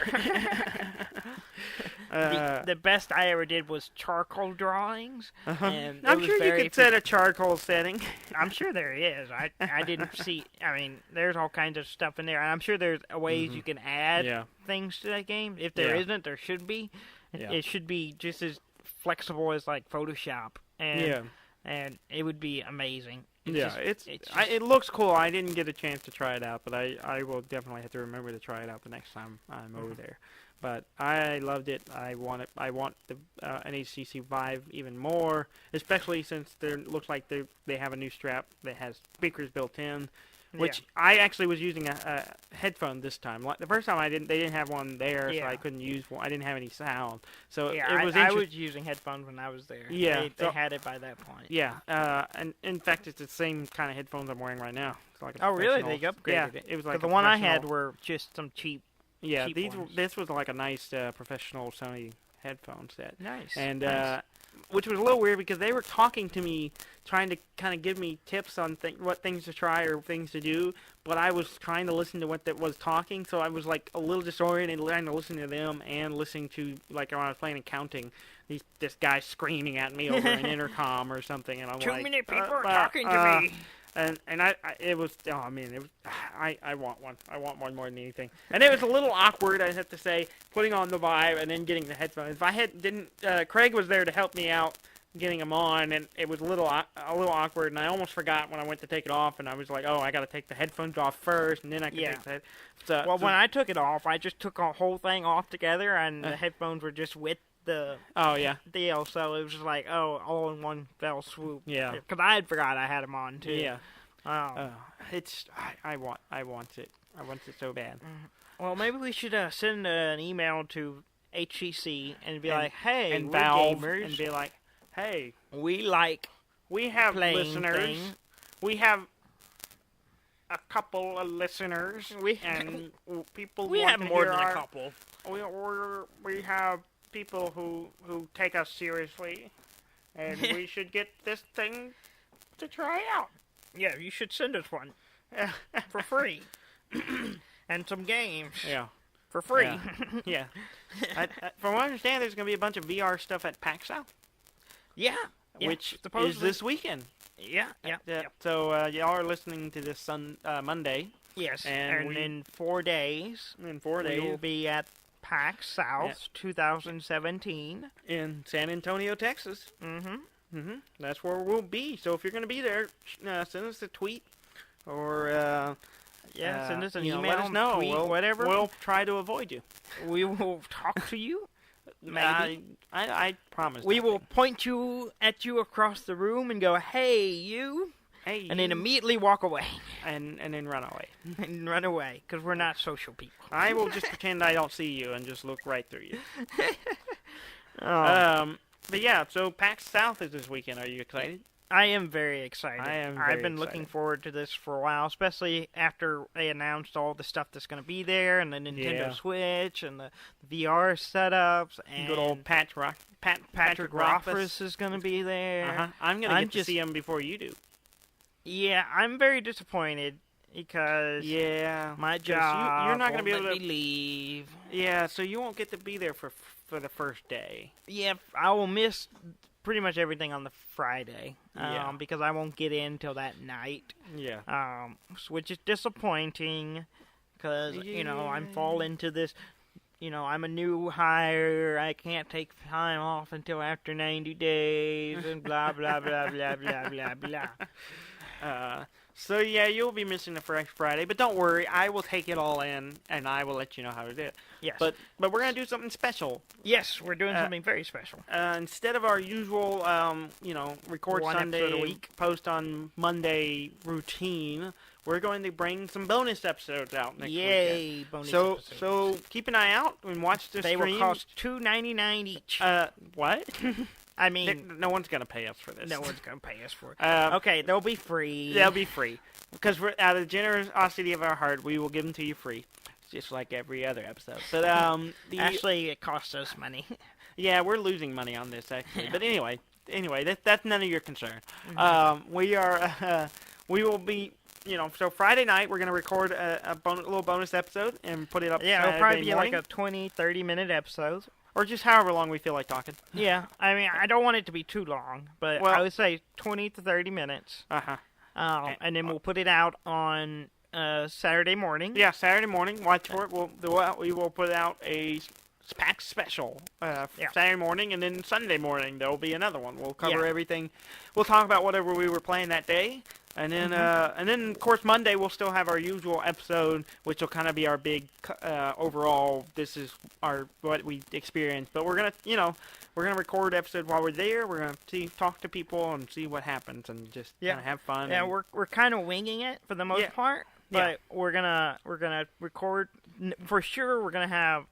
The best I ever did was charcoal drawings. And I'm sure you could set a charcoal setting. I'm sure there is. I didn't see. I mean, there's all kinds of stuff in there, and I'm sure there's ways you can add things to that game. If there isn't, there should be. It should be just as flexible as Photoshop, and it would be amazing. It looks cool. I didn't get a chance to try it out, but I will definitely have to remember to try it out the next time I'm over there. But I loved it. I want the an HTC Vive even more, especially since looks like they have a new strap that has speakers built in, which I actually was using a headphone this time. The first time they didn't have one there, so I couldn't use one. I didn't have any sound, so it was I was using headphones when I was there. Yeah, they had it by that point. Yeah, and in fact, it's the same kind of headphones I'm wearing right now. It's like oh, really? They upgraded it. It was like the one I had were just some cheap. Yeah, cheap this was like a nice professional Sony headphone set. Nice. And which was a little weird because they were talking to me, trying to kind of give me tips on what things to try or things to do, but I was trying to listen to what that was talking, so I was like a little disoriented, trying to listen to them and listening to when I was playing and counting. This guy screaming at me over an intercom or something, and I'm Too like, many people are talking to me. And I want one. I want one more than anything. And it was a little awkward, I have to say, putting on the Vive and then getting the headphones. If I didn't, Craig was there to help me out getting them on, and it was a little awkward. And I almost forgot when I went to take it off, and I was like, oh, I got to take the headphones off first, and then I can take the head. When I took it off, I just took the whole thing off together, and the headphones were just with the Oh yeah. deal, so it was just like, oh, all in one fell swoop. Yeah. Because I had forgot I had them on too. Yeah. Um, It's I want it. I want it so bad. well, maybe we should send an email to HTC and be like, hey, And we're Valve gamers. and be like, hey, We like we have playing listeners. things. We have a couple of listeners. And people. We want have to more hear than our, a couple. We have people who take us seriously, and we should get this thing to try out. Yeah, you should send us one for free. And some games. Yeah. For free. Yeah. From what I understand, there's going to be a bunch of VR stuff at PAX South, Yeah. which supposedly. is this weekend. Yeah. So y'all are listening to this Monday. Yes. And in 4 days, In 4 we days. will be at PAX South 2017. In San Antonio, Texas. Mm-hmm. That's where we'll be. So if you're going to be there, send us a tweet or Send us an you know, email, let us know. tweet, whatever. We'll try to avoid you. We will talk to you. Maybe. I promise. We will point at you across the room and go, hey, you. Hey, And then immediately walk away. and then run away. And run away, because we're not social people. I will just pretend I don't see you and just look right through you. Oh. But yeah, so PAX South is this weekend. Are you excited? I am very excited. I've been looking forward to this for a while, especially after they announced all the stuff that's going to be there, and the Nintendo Switch, and the VR setups, and good old Patrick Rothfuss is going to be there. I'm going to get to see him before you do. Yeah, I'm very disappointed because my job you're not won't going to be able let to me leave. Yeah, so you won't get to be there for the first day. Yeah, I will miss pretty much everything on the Friday, Yeah. because I won't get in till that night. Yeah. Which is disappointing, because I'm falling into this. I'm a new hire. I can't take time off until after 90 days, and blah blah blah blah blah blah blah. So yeah, you'll be missing the first Friday, but don't worry, I will take it all in, and I will let you know how to do it. Yes. But we're gonna do something special. Yes, we're doing something very special. Instead of our usual, record One Sunday, episode a week, post on Monday routine, we're going to bring some bonus episodes out next Yay, weekend. bonus So episodes. so keep an eye out and watch the They stream. will cost $2.99 each. What? I mean, no one's gonna pay us for this. no one's gonna pay us for it. Uh, Okay, they'll be free. They'll be free. Because we're out of the generosity of our heart, we will give them to you free, just like every other episode. But Actually, it costs us money. yeah, we're losing money on this actually. But anyway, that's none of your concern. We will be, so Friday night we're gonna record a little bonus episode and put it up. Yeah, it'll probably be morning, like a 20, 30-minute episode. or just however long we feel like talking. Yeah, I mean, I don't want it to be too long, but I would say 20 to 30 minutes. And then we'll put it out on Saturday morning. Yeah, Saturday morning. Watch for it. We will put out a PAX special Saturday morning, and then Sunday morning there'll be another one. We'll cover everything. We'll talk about whatever we were playing that day, and then of course Monday we'll still have our usual episode, which will kind of be our big overall. This is what we experienced, but we're gonna record episode while we're there. We're gonna talk to people and see what happens, and just kind of have fun. Yeah, we're kind of winging it for the most part, but we're gonna record for sure. We're gonna have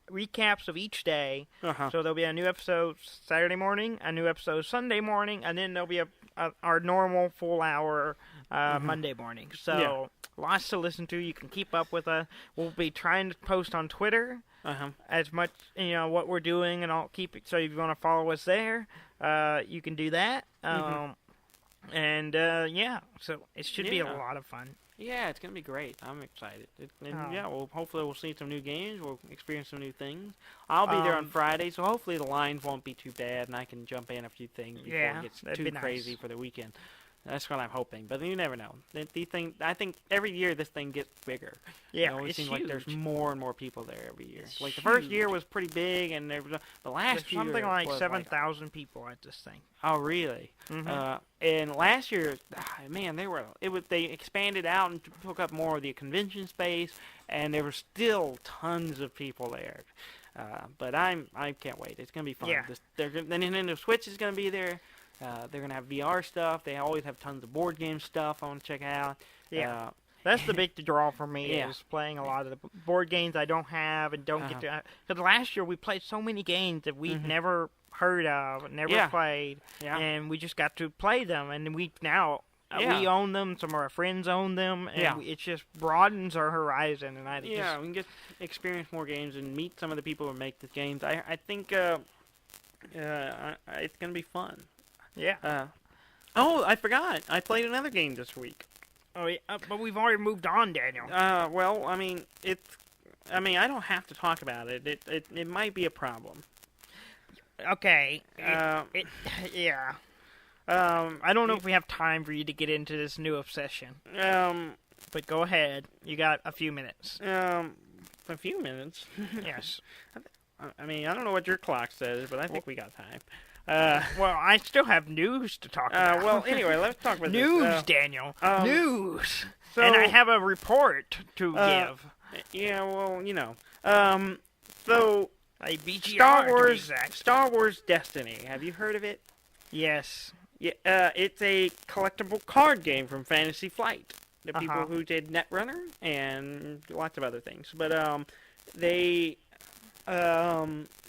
recaps of each day. So there'll be a new episode Saturday morning, a new episode Sunday morning, and then there'll be our normal full hour Monday morning. So lots to listen to. You can keep up with us. We'll be trying to post on Twitter as much what we're doing, and I'll keep it. So if you want to follow us there, you can do that. And so it should be a lot of fun. Yeah, it's gonna be great. I'm excited. Hopefully we'll see some new games. We'll experience some new things. I'll be there on Friday, so hopefully the lines won't be too bad, and I can jump in a few things before it gets too crazy for the weekend. That's what I'm hoping, but you never know. I think every year this thing gets bigger. Yeah, it seems like there's more and more people there every year. It's like the first year was pretty big, and the last year something like was 7,000 people at this thing. Oh, really? And last year, man, they expanded out and took up more of the convention space, and there were still tons of people there. But I can't wait. It's gonna be fun. Yeah. The Nintendo Switch is gonna be there. They're gonna have VR stuff. They always have tons of board game stuff I want to check out. Yeah. That's the big draw for me Yeah. is playing a lot of the board games I don't have and don't get to. Because last year we played so many games that we'd never heard of, never played, and we just got to play them. And we now we own them. Some of our friends own them, and it just broadens our horizon. And we can get experience more games and meet some of the people who make the games. I think it's gonna be fun. Yeah. Oh, I forgot. I played another game this week. Oh, yeah, but we've already moved on, Daniel. Well, I mean, I don't have to talk about it. It might be a problem. Okay. Yeah. I don't know if we have time for you to get into this new obsession. But go ahead. You got a few minutes. A few minutes? Yes. I mean, I don't know what your clock says, but I think we got time. Well, I still have news to talk about. Well, anyway, let's talk about news, this. Daniel. News. So, and I have a report to give. Yeah, well, you know. So, a BGR, Star Wars Destiny. Have you heard of it? Yes. Yeah, it's a collectible card game from Fantasy Flight. The people who did Netrunner and lots of other things. But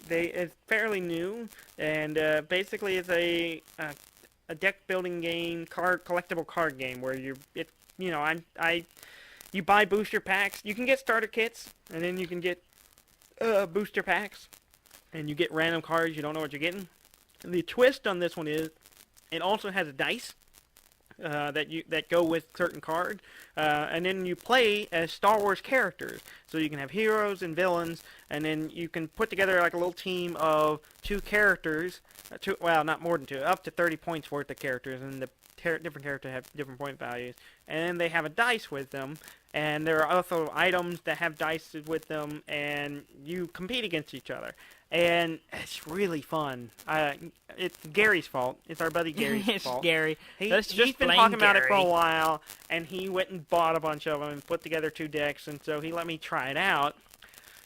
it's fairly new, and basically it's a deck building game, collectible card game where you buy booster packs. You can get starter kits, and then you can get booster packs, and you get random cards. You don't know what you're getting. And the twist on this one is it also has a dice that go with certain cards, and then you play as Star Wars characters. So you can have heroes and villains, and then you can put together like a little team of 2 characters. Not more than 2, up to 30 points worth of characters, and the different characters have different point values. And then they have a dice with them, and there are also items that have dice with them, and you compete against each other. And it's really fun. It's Gary's fault. It's our buddy Gary's fault. It's Gary. He's been talking about it for a while, and he went and bought a bunch of them and put together 2 decks, and so he let me try it out.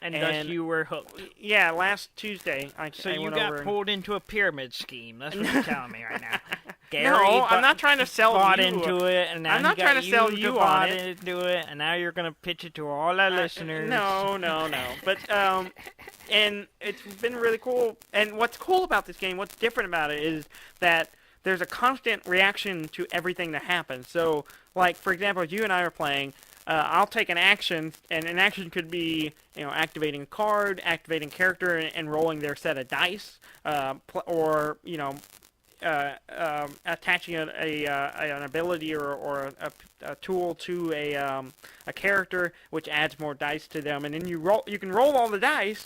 And thus you were hooked. Yeah, last Tuesday I you got pulled into a pyramid scheme. That's what you're telling me right now. Gary I'm not trying to sell bought you into it, and now I'm not trying to sell you on it. Into it, and now you're gonna pitch it to all our listeners. No. But and it's been really cool. And what's cool about this game, what's different about it, is that there's a constant reaction to everything that happens. So, like for example, if you and I are playing, I'll take an action, and an action could be, activating a card, activating a character, and rolling their set of dice, or attaching an ability or a tool to a character, which adds more dice to them, and then you can roll all the dice.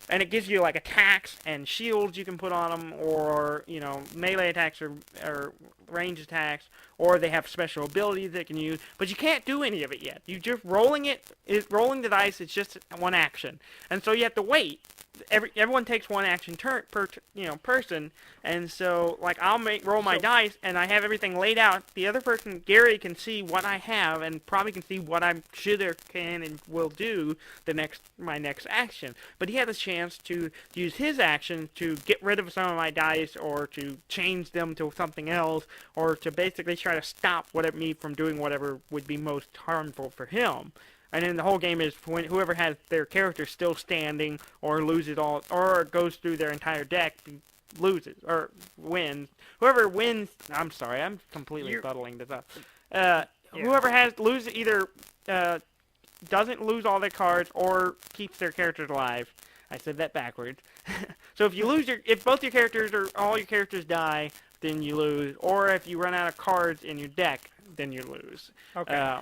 And it gives you like attacks and shields you can put on them, or melee attacks or range attacks, or they have special abilities they can use. But you can't do any of it yet. You just rolling the dice. It's just one action, and so you have to wait. Everyone takes one action turn per person, and so like I'll roll my dice, and I have everything laid out. The other person, Gary, can see what I have, and probably can see what I should or can and will do my next action. But he had a chance to use his action to get rid of some of my dice, or to change them to something else, or to basically try to stop me from doing whatever would be most harmful for him. And then the whole game is whoever has their character still standing, or loses all, or goes through their entire deck, loses or wins. Whoever wins, I'm sorry, I'm completely fuddling this up. Whoever either doesn't lose all their cards or keeps their characters alive. I said that backwards. So if both your characters or all your characters die, then you lose. Or if you run out of cards in your deck, then you lose. Okay.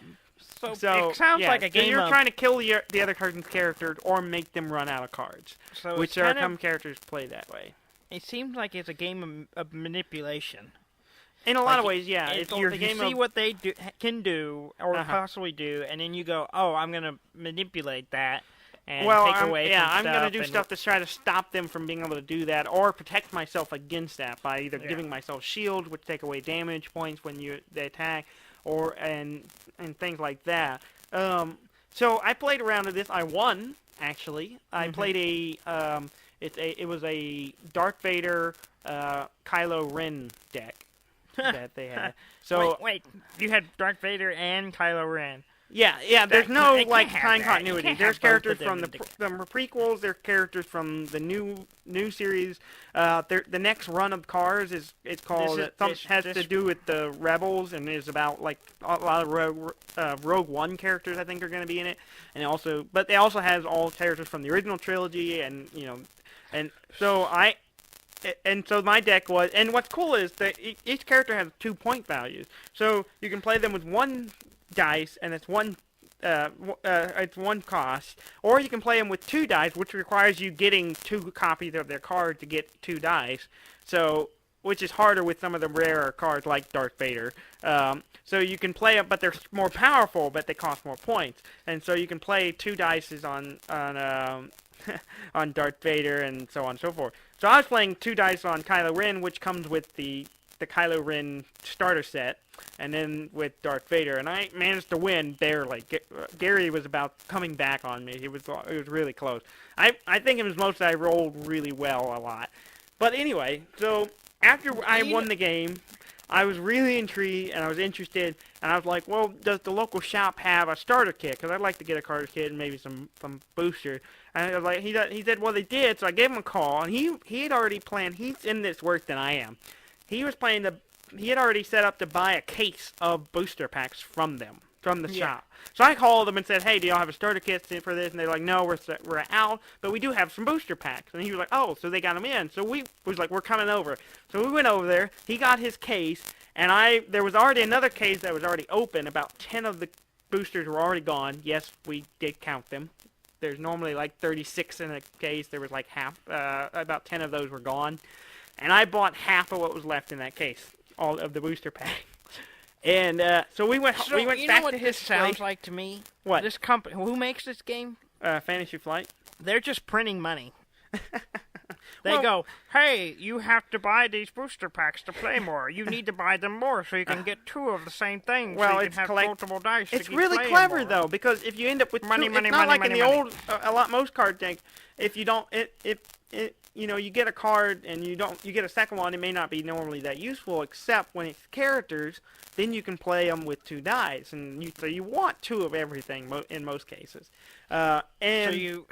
So it sounds like a game. So you're trying to kill the other person's characters or make them run out of cards. So which some characters play that way. It seems like it's a game of manipulation. In a lot of ways, yeah. You see what they can do or possibly do, and then you go, "Oh, I'm going to manipulate that and take away." Yeah, I'm going to do stuff to try to stop them from being able to do that, or protect myself against that by either giving myself shields, which take away damage points when they attack, and things like that. So I played around with this. I won, actually. I played it was a Darth Vader, Kylo Ren deck that they had. So wait, you had Darth Vader and Kylo Ren. yeah. There's no it like can't have time that. continuity. You can't There's have both characters of them from in the prequels. There's characters from the new series. The next run of cars it's called. Has to do with the Rebels and is about like a lot of Rogue One characters I think are going to be in it, but they also has all characters from the original trilogy and so my deck was, and what's cool is that each character has 2 point values. So you can play them with 1 dice, and it's one cost, or you can play them with 2 dice, which requires you getting 2 copies of their card to get 2 dice. So, which is harder with some of the rarer cards like Darth Vader. So you can play it, but they're more powerful, but they cost more points. And so you can play 2 dices on on Darth Vader and so on and so forth. So I was playing 2 dice on Kylo Ren, which comes with the Kylo Ren starter set, and then with Darth Vader, and I managed to win barely. Gary was about coming back on me. It was really close. I think it was mostly I rolled really well a lot. But anyway, so after I won the game, I was really intrigued, and I was interested, and I was like, well, does the local shop have a starter kit? Because I'd like to get a starter kit and maybe some booster. And I was like, he said, well, they did, so I gave him a call, and he had already planned, he's in this worse than I am. He had already set up to buy a case of booster packs from the shop. So I called them and said, hey, do y'all have a starter kit for this? And they're like, no, we're out, but we do have some booster packs. And he was like, oh, so they got them in. So we was like, we're coming over. So we went over there. He got his case, and there was already another case that was already open. About 10 of the boosters were already gone. Yes, we did count them. There's normally like 36 in a case. There was like about 10 of those were gone. And I bought half of what was left in that case, all of the booster pack. And so we went back to his place. You know what this sounds like to me? What? This company, who makes this game? Fantasy Flight. They're just printing money. They go, hey, you have to buy these booster packs to play more. You need to buy them more so you can get 2 of the same thing. Well, so you can have multiple dice. It's really clever though, because if you end up with money, it's not like in the old most card decks. If you don't, you get a card and you get a second one, it may not be normally that useful, except when it's characters, then you can play them with 2 dice, and so you want 2 of everything in most cases. And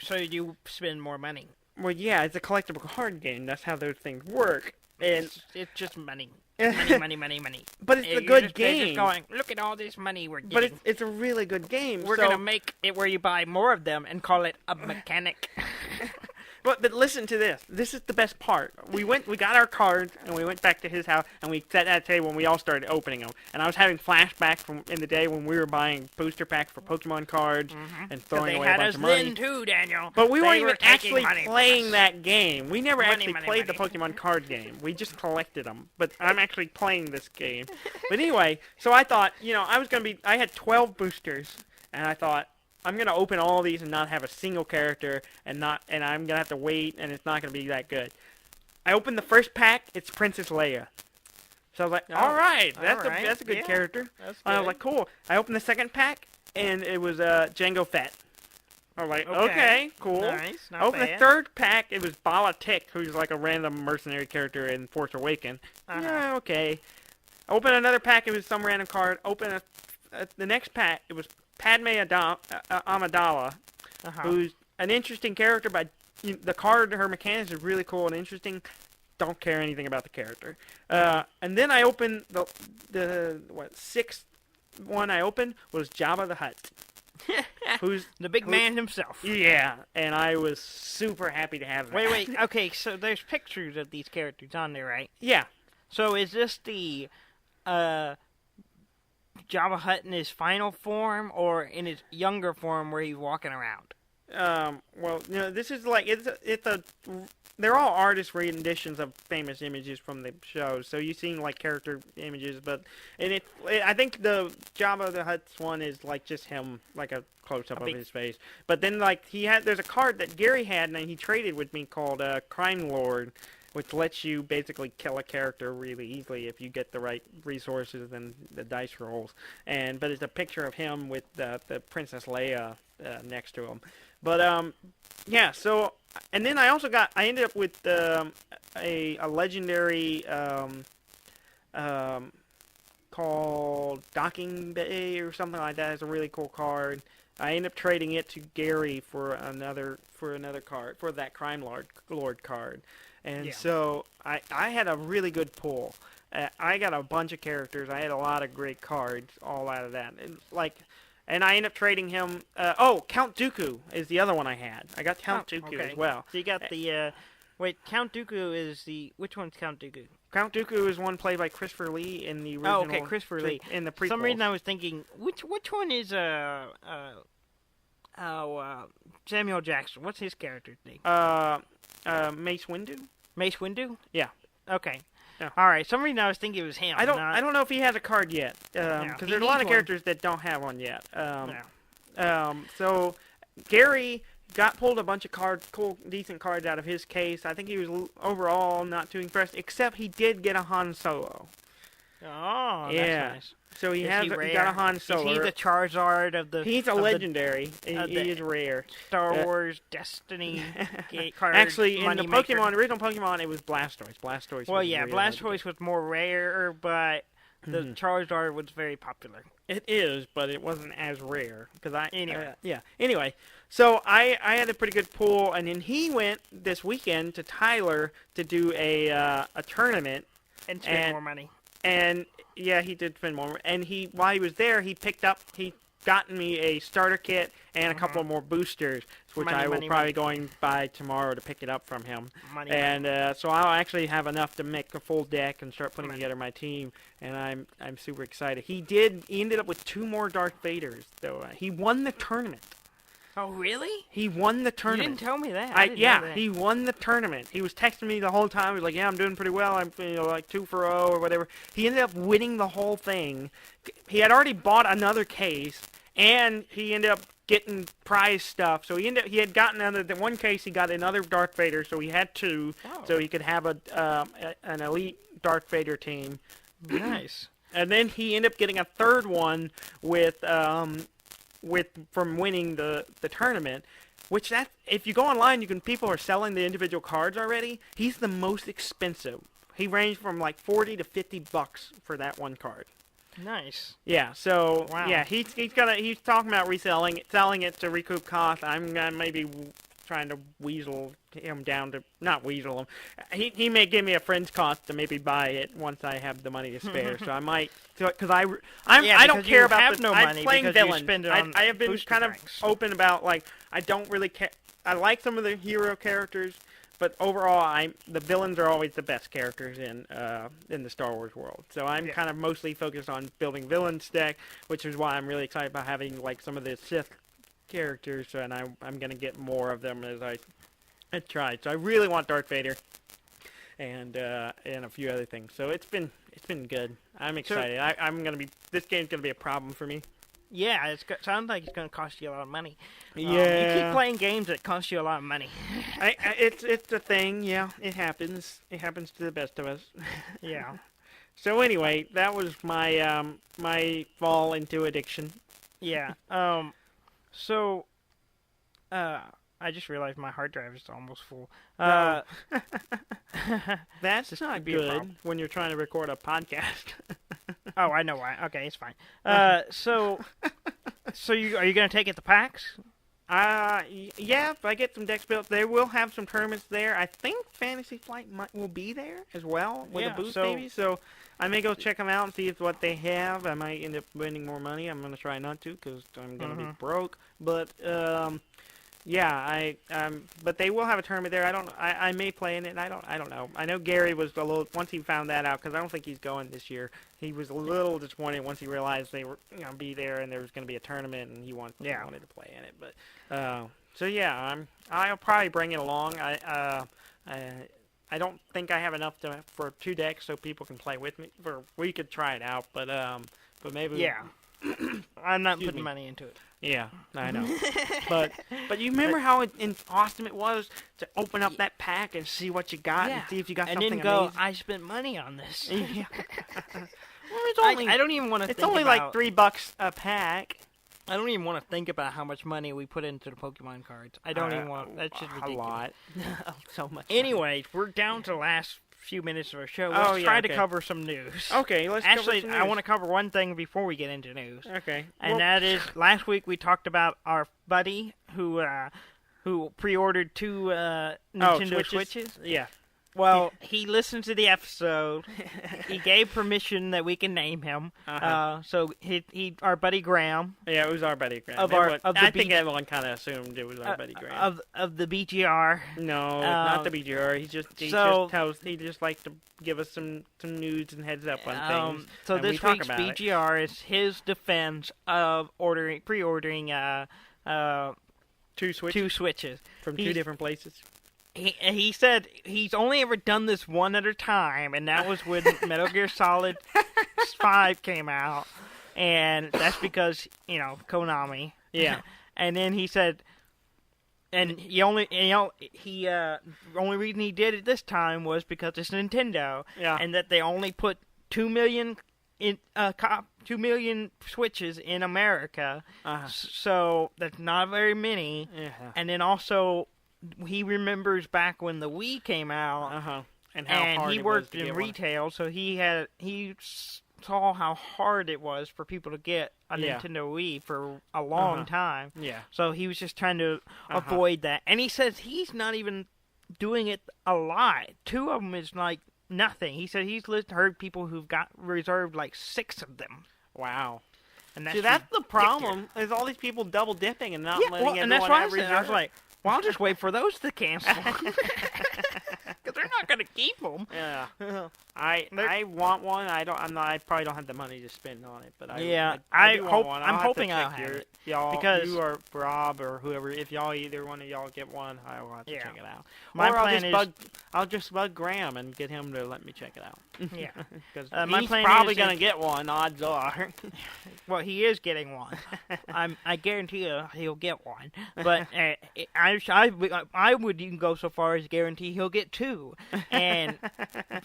so you spend more money. Well, yeah, it's a collectible card game. That's how those things work, and it's just money. Money. But it's a good game. They're just going, look at all this money we're getting. But it's a really good game. We're gonna make it where you buy more of them and call it a mechanic. But listen to this. This is the best part. We got our cards, and we went back to his house, and we sat at a table, and we all started opening them. And I was having flashbacks from in the day when we were buying booster packs for Pokemon cards and throwing away a bunch of money. They had us then too, Daniel. But we weren't even actually playing that game. We never actually played the Pokemon card game. We just collected them. But I'm actually playing this game. But anyway, so I thought, I had 12 boosters, and I thought, I'm gonna open all these and not have a single character, and I'm gonna have to wait, and it's not gonna be that good. I opened the first pack. It's Princess Leia. So I was like, all right, that's a good character. That's good. I was like, cool. I opened the second pack, and it was Jango Fett. I was like, okay, cool. Nice, not I opened bad. the third pack. It was Bala Tick, who's like a random mercenary character in Force Awakens. Yeah, okay. I opened another pack. It was some random card. Open the next pack. It was Padme Amidala, who's an interesting character, but the card, her mechanics is really cool and interesting. Don't care anything about the character. And then I opened the sixth one I opened was Jabba the Hutt. Who's the big man himself. Yeah, and I was super happy to have that. Wait. Okay, so there's pictures of these characters on there, right? Yeah. So is this the Jabba Hutt in his final form, or in his younger form where he's walking around? Well, this is like they're all artist renditions of famous images from the shows. So you've seen like character images, I think the Jabba the Hutt's one is like just him, like a close up of his face. But then like there's a card that Gary had and he traded with me called Crime Lord. which lets you basically kill a character really easily if you get the right resources and the dice rolls. But it's a picture of him with the Princess Leia next to him. But yeah. So and then I ended up with a legendary called Docking Bay or something like that. It's a really cool card. I ended up trading it to Gary for another card, for that Crime Lord card. And so I had a really good pull. I got a bunch of characters. I had a lot of great cards all out of that. And I ended up trading him. Count Dooku is the other one I had. I got Count Dooku as well. So you got the. Wait, Count Dooku is the. Which one's Count Dooku? Count Dooku is one played by Christopher Lee in the original. Oh, okay, Christopher Lee. In the prequels. For some reason I was thinking, which one is Samuel Jackson? What's his character's name? Mace Windu. Mace Windu? Yeah. Okay. Yeah. All right. Some reason I was thinking it was him. I don't know if he has a card yet, because there's a lot of characters that don't have one yet. So Gary pulled a bunch of cool, decent cards out of his case. I think he was overall not too impressed, except he did get a Han Solo. Oh, that's nice. So he got a Han Solo. Is he the Charizard of the? He's a legendary. He is rare. Star Wars Destiny card. Actually, in the original Pokemon, it was Blastoise. Blastoise. Well, yeah, Blastoise was more rare, but the Charizard was very popular. It is, but it wasn't as rare Anyway, so I had a pretty good pull, and then he went this weekend to Tyler to do a tournament and spend more money. And yeah, he did spend more. And while he was there, he gotten me a starter kit and a couple more boosters, which I will probably going by tomorrow to pick it up from him. So I'll actually have enough to make a full deck and start putting together my team. And I'm super excited. He ended up with 2 more Darth Vaders, though. He won the tournament. Oh, really? He won the tournament. You didn't tell me that. I didn't know that. He won the tournament. He was texting me the whole time. He was like, "Yeah, I'm doing pretty well. I'm like 2 for 0 or whatever." He ended up winning the whole thing. He had already bought another case, and he ended up getting prize stuff. So he had gotten one case. He got another Darth Vader, so he had 2, so he could have an elite Darth Vader team. Nice. And then he ended up getting a third one from winning the tournament, which if you go online, people are selling the individual cards already. He's the most expensive. He ranged from like $40 to $50 for that one card. Nice. Yeah. So yeah, he's talking about selling it to recoup costs. I'm maybe trying to weasel him down to not weasel him. He may give me a friend's cost to maybe buy it once I have the money to spare. So I might, because I don't care about I'm playing villains. I have been kind of open about I don't really care. I like some of the hero characters, but overall the villains are always the best characters in the Star Wars world. So I'm kind of mostly focused on building villains deck, which is why I'm really excited about having some of the Sith characters, and I'm gonna get more of them as I try. So I really want Darth Vader, and a few other things. So it's been good. I'm excited. This game's gonna be a problem for me. Yeah, sounds like it's gonna cost you a lot of money. Yeah, you keep playing games that cost you a lot of money. It's a thing. Yeah, it happens. It happens to the best of us. Yeah. So anyway, that was my my fall into addiction. Yeah. So, I just realized my hard drive is almost full. That's not good when you're trying to record a podcast. Oh, I know why. Okay, it's fine. So are you going to take it to PAX? Yeah, if I get some decks built, they will have some tournaments there. I think Fantasy Flight will be there as well with a booth, maybe. So I may go check them out and see what they have. I might end up winning more money. I'm going to try not to because I'm going to be broke. But yeah, but they will have a tournament there. I may play in it. I don't know. I know Gary was a little once he found that out, because I don't think he's going this year. He was a little disappointed once he realized they were going to be there and there was going to be a tournament, and he wanted to play in it. But so yeah, I'll probably bring it along. I don't think I have enough for 2 decks so people can play with me. We could try it out, but maybe I'm not Excuse putting me. money into it. Yeah, I know. but you remember how awesome it was to open up that pack and see what you got and see if you got and something then go, amazing? I spent money on this. Yeah. Well, it's only, I don't even want to think it's only about... like $3 a pack. I don't even want to think about how much money we put into the Pokemon cards. I don't even want... That's just ridiculous. A lot. So much. Anyways, we're down to the last few minutes of our show. Oh, Let's yeah, try okay. to cover some news. Okay, let's Actually, cover some I news. want to cover one thing before we get into news. Okay. And that is, last week we talked about our buddy who pre-ordered 2 Nintendo Switches. Yeah. Well, he listened to the episode. He gave permission that we can name him. So he, our buddy Graham. Yeah, it was our buddy Graham. I think everyone kind of assumed it was our buddy Graham. Of the BGR. No, not the BGR. He just likes to give us some news and heads up on things. So and this we week's talk about BGR is his defense of pre-ordering 2 Switches 2 Switches from 2 different places. He said he's only ever done this one at a time, and that was when Metal Gear Solid 5 came out, and that's because, Konami. Yeah. And then he said, and the only reason he did it this time was because it's Nintendo, Yeah. and that they only put 2 million 2 million Switches in America, so that's not very many. Yeah. And then also, he remembers back when the Wii came out, and how hard he it worked was to in get retail, so he saw how hard it was for people to get a Nintendo Wii for a long time. Yeah. So he was just trying to avoid that. And he says he's not even doing it a lot. 2 of them is like nothing. He said he's heard people who've got reserved like 6 of them. Wow. And that's See, that's the ridiculous. problem. Is all these people double dipping and not letting everyone and that's why have I said, I was like, well, I'll just wait for those to cancel. Because they're not going to keep them. Yeah. I want one. I probably don't have the money to spend on it, but I do want one. I'm hoping I'll I'll have it. Y'all, because you or Rob or whoever, if either one of y'all get one, I will have to check it out. My or plan I'll just bug Graham and get him to let me check it out. Yeah. Because my he's plan probably is going to get one, odds are. Well, he is getting one. I guarantee you he'll get one. But I would even go so far as guarantee he'll get 2. And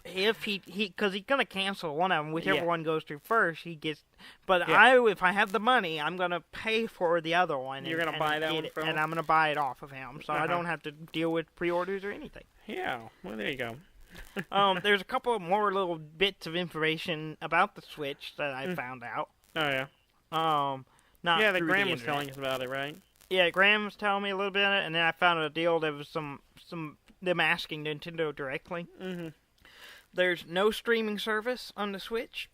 if because he's gonna cancel one of them, whichever one goes through first, he gets. But if I have the money, I'm gonna pay for the other one. You're gonna buy that one from him? and I'm gonna buy it off of him, so I don't have to deal with pre-orders or anything. Yeah. Well, there you go. There's a couple of more little bits of information about the Switch that I found out. Oh yeah. Not that through Graham the was internet. telling us about it, right? Yeah, Graham was telling me a little bit of it, and then I found a deal that was them asking Nintendo directly. Mm-hmm. There's no streaming service on the Switch.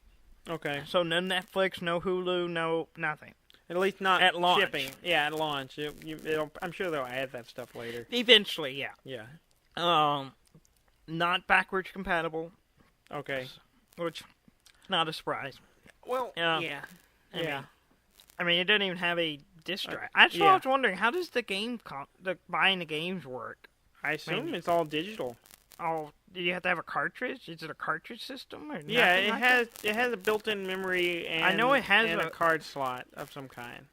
Okay. So no Netflix, no Hulu, no nothing. At least not at launch. shipping. Yeah, at launch. I'm sure they'll add that stuff later. Eventually, yeah. Yeah. Not backwards compatible. Okay. Which, not a surprise. Well, yeah. I mean, it doesn't even have a disc drive. I was wondering, how does the buying the games work? I assume it's all digital. Oh, do you have to have a cartridge? Is it a cartridge system? Or Yeah, it has. It has a built-in memory and I know it has a card slot of some kind.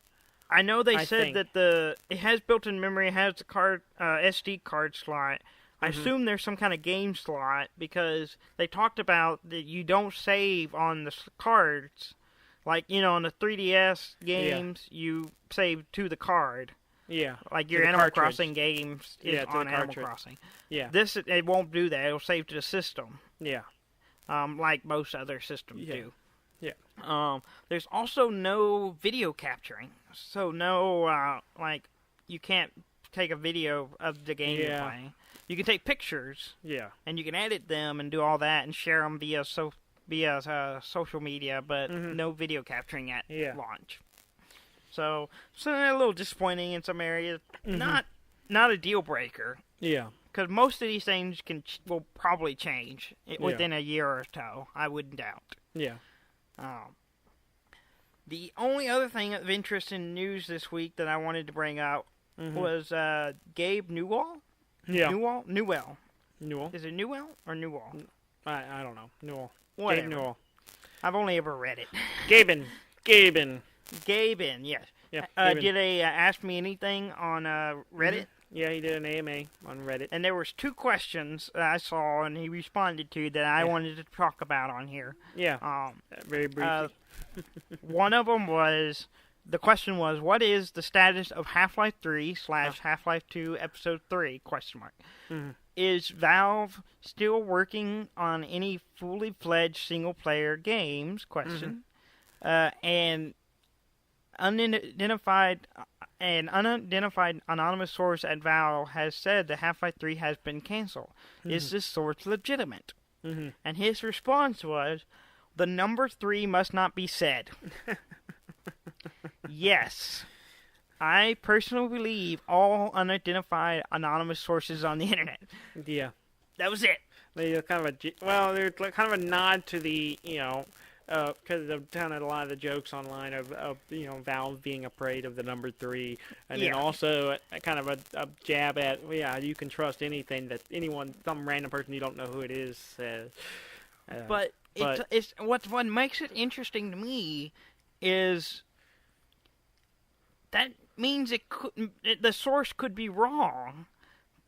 I know they said think. that it has built-in memory. It has the SD card slot. I assume there's some kind of game slot because they talked about that you don't save on the cards. Like, on the 3DS games, you save to the card. Yeah. Like your Animal Crossing games is on Animal cartridge. Crossing. Yeah. This, it won't do that. It'll save to the system. Yeah. Like most other systems do. Yeah. There's also no video capturing. So no, you can't take a video of the game you're playing. You can take pictures. Yeah. And you can edit them and do all that and share them via social media, but no video capturing at launch. So a little disappointing in some areas. Not a deal breaker. Yeah. Because most of these things will probably change within a year or so. I wouldn't doubt. Yeah. The only other thing of interest in news this week that I wanted to bring out was Gabe Newell. Yeah. Newell. Newell. Is it Newell or Newell? I don't know. Newell. Whatever. Gabe Newell. I've only ever read it. Gaben. Gabe in, yes. Yeah. Did they ask me anything on Reddit? Yeah, he did an AMA on Reddit. And there was 2 questions that I saw and he responded to that I wanted to talk about on here. Yeah. Very briefly. One of them was, the question was, what is the status of Half-Life 3 / Half-Life 2 Episode 3? Mm-hmm. Is Valve still working on any fully fledged single-player games? And unidentified anonymous source at Valve has said that Half-Life 3 has been canceled. Is this source legitimate? And his response was, the number 3 must not be said. Yes. I personally believe all unidentified anonymous sources on the internet. Yeah. That was it. They're kind of a nod to the, because I've done a lot of the jokes online of Valve being afraid of the number 3, and then also a jab at, you can trust anything that some random person you don't know who it is says. But it's what makes it interesting to me is that means the source could be wrong.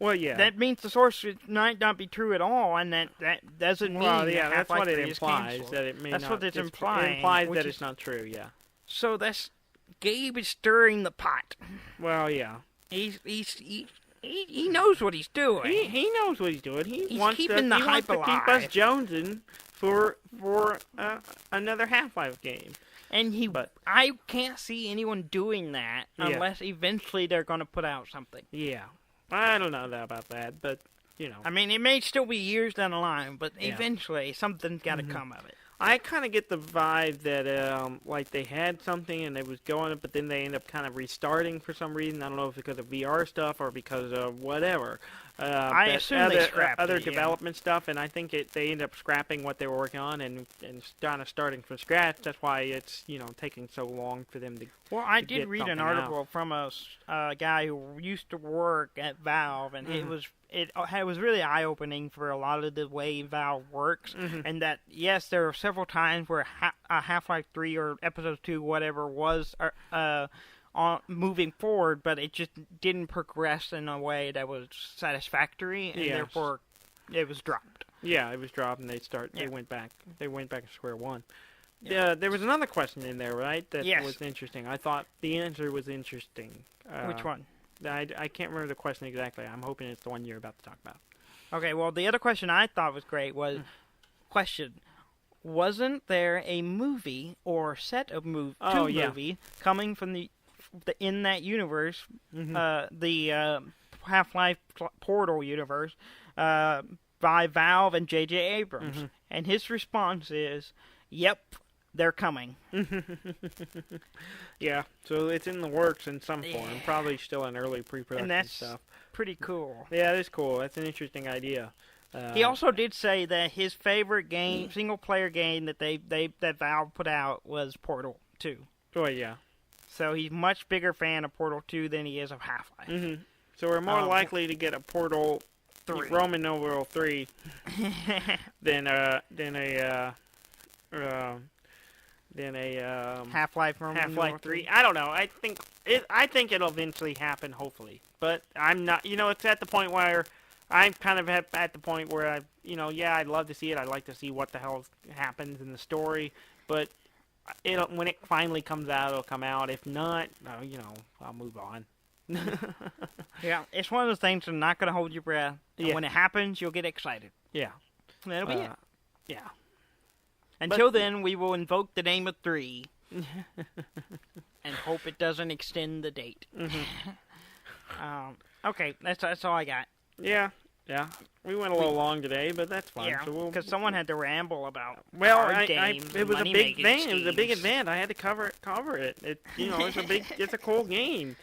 Well, yeah. That means the source might not be true at all, and that doesn't mean that's what it implies. That it may that's not. What it's implying. It implies that it's not true. Yeah. So Gabe is stirring the pot. Well, yeah. He knows what he's doing. He knows what he's doing. He wants to keep us jonesing for another Half-Life game. And I can't see anyone doing that unless eventually they're going to put out something. Yeah. I don't know about that, but, I mean, it may still be years down the line, but eventually something's got to come of it. I kind of get the vibe that, they had something and it was going, but then they end up kind of restarting for some reason. I don't know if it's because of VR stuff or because of whatever. I assume they scrapped other development stuff, and I think they end up scrapping what they were working on and kind of starting from scratch. That's why it's taking so long for them to. Well, I did read an article from a guy who used to work at Valve, and it was really eye opening for a lot of the way Valve works, and that yes, there are several times where Half-Life 3 or Episode 2, whatever, was moving forward, but it just didn't progress in a way that was satisfactory, and therefore it was dropped. Yeah, it was dropped, and they went back to square one. Yeah, there was another question in there, right? That was interesting. I thought the answer was interesting. Which one? I can't remember the question exactly. I'm hoping it's the one you're about to talk about. Okay, well, the other question I thought was great was, question, wasn't there a movie or set of movie coming from in that universe, the Half-Life Portal universe, by Valve and J.J. Abrams? And his response is, yep, they're coming. Yeah, so it's in the works in some form. Probably still in early pre-production and that's stuff. Pretty cool. Yeah, that's cool. That's an interesting idea. He also did say that his favorite game, single-player game that Valve put out was Portal 2. Oh, yeah. So he's a much bigger fan of Portal 2 than he is of Half-Life. So we're more likely to get a Portal 3, Roman numeral 3, than a Half-Life 3. I don't know. I think it'll eventually happen, hopefully. But I'm not. It's at the point where I'm kind of at the point where I'd love to see it. I'd like to see what the hell happens in the story. But when it finally comes out, it'll come out. If not, I'll move on. Yeah, it's one of those things that's not going to hold your breath. And when it happens, you'll get excited. Yeah. And that'll be it. Yeah. Until then, we will invoke the name of 3 and hope it doesn't extend the date. Okay, that's all I got. Yeah. We went a little long today, but that's fine. Yeah, because someone had to ramble about games. It was a big thing. Schemes. It was a big event. I had to cover it. It's a cool game.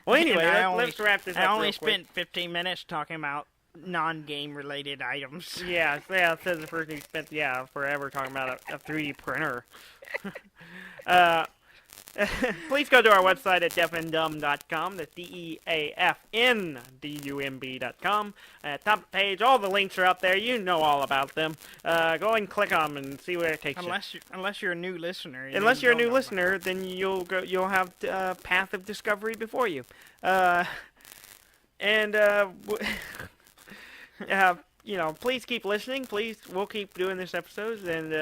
Well, anyway, let's wrap this up. I only spent 15 minutes talking about non-game related items. Yeah. It says the person who spent forever talking about a 3D printer. Please go to our website at deafandumb.com. That's DEAFNDUMB.com. At top of the page, all the links are up there. You know all about them. Go and click on them and see where it takes you. Unless you're a new listener. Unless you're a new listener, then you'll have Path of Discovery before you. Please keep listening. We'll keep doing this episodes, and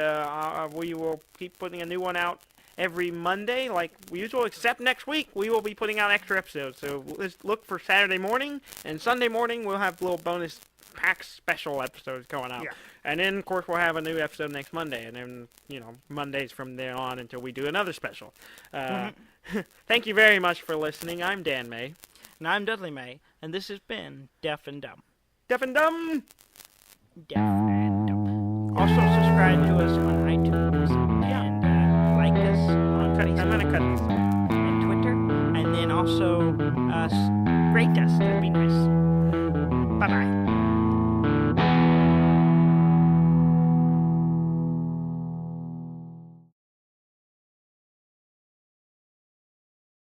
we will keep putting a new one out every Monday, like usual, except next week. We will be putting out extra episodes, so let's look for Saturday morning, and Sunday morning we'll have little bonus pack special episodes going out. Yeah. And then, of course, we'll have a new episode next Monday, and then, Mondays from there on until we do another special. Thank you very much for listening. I'm Dan May. And I'm Dudley May, and this has been Deaf and Dumb. Deaf and Dumb! Deaf and Dumb. Also subscribe to us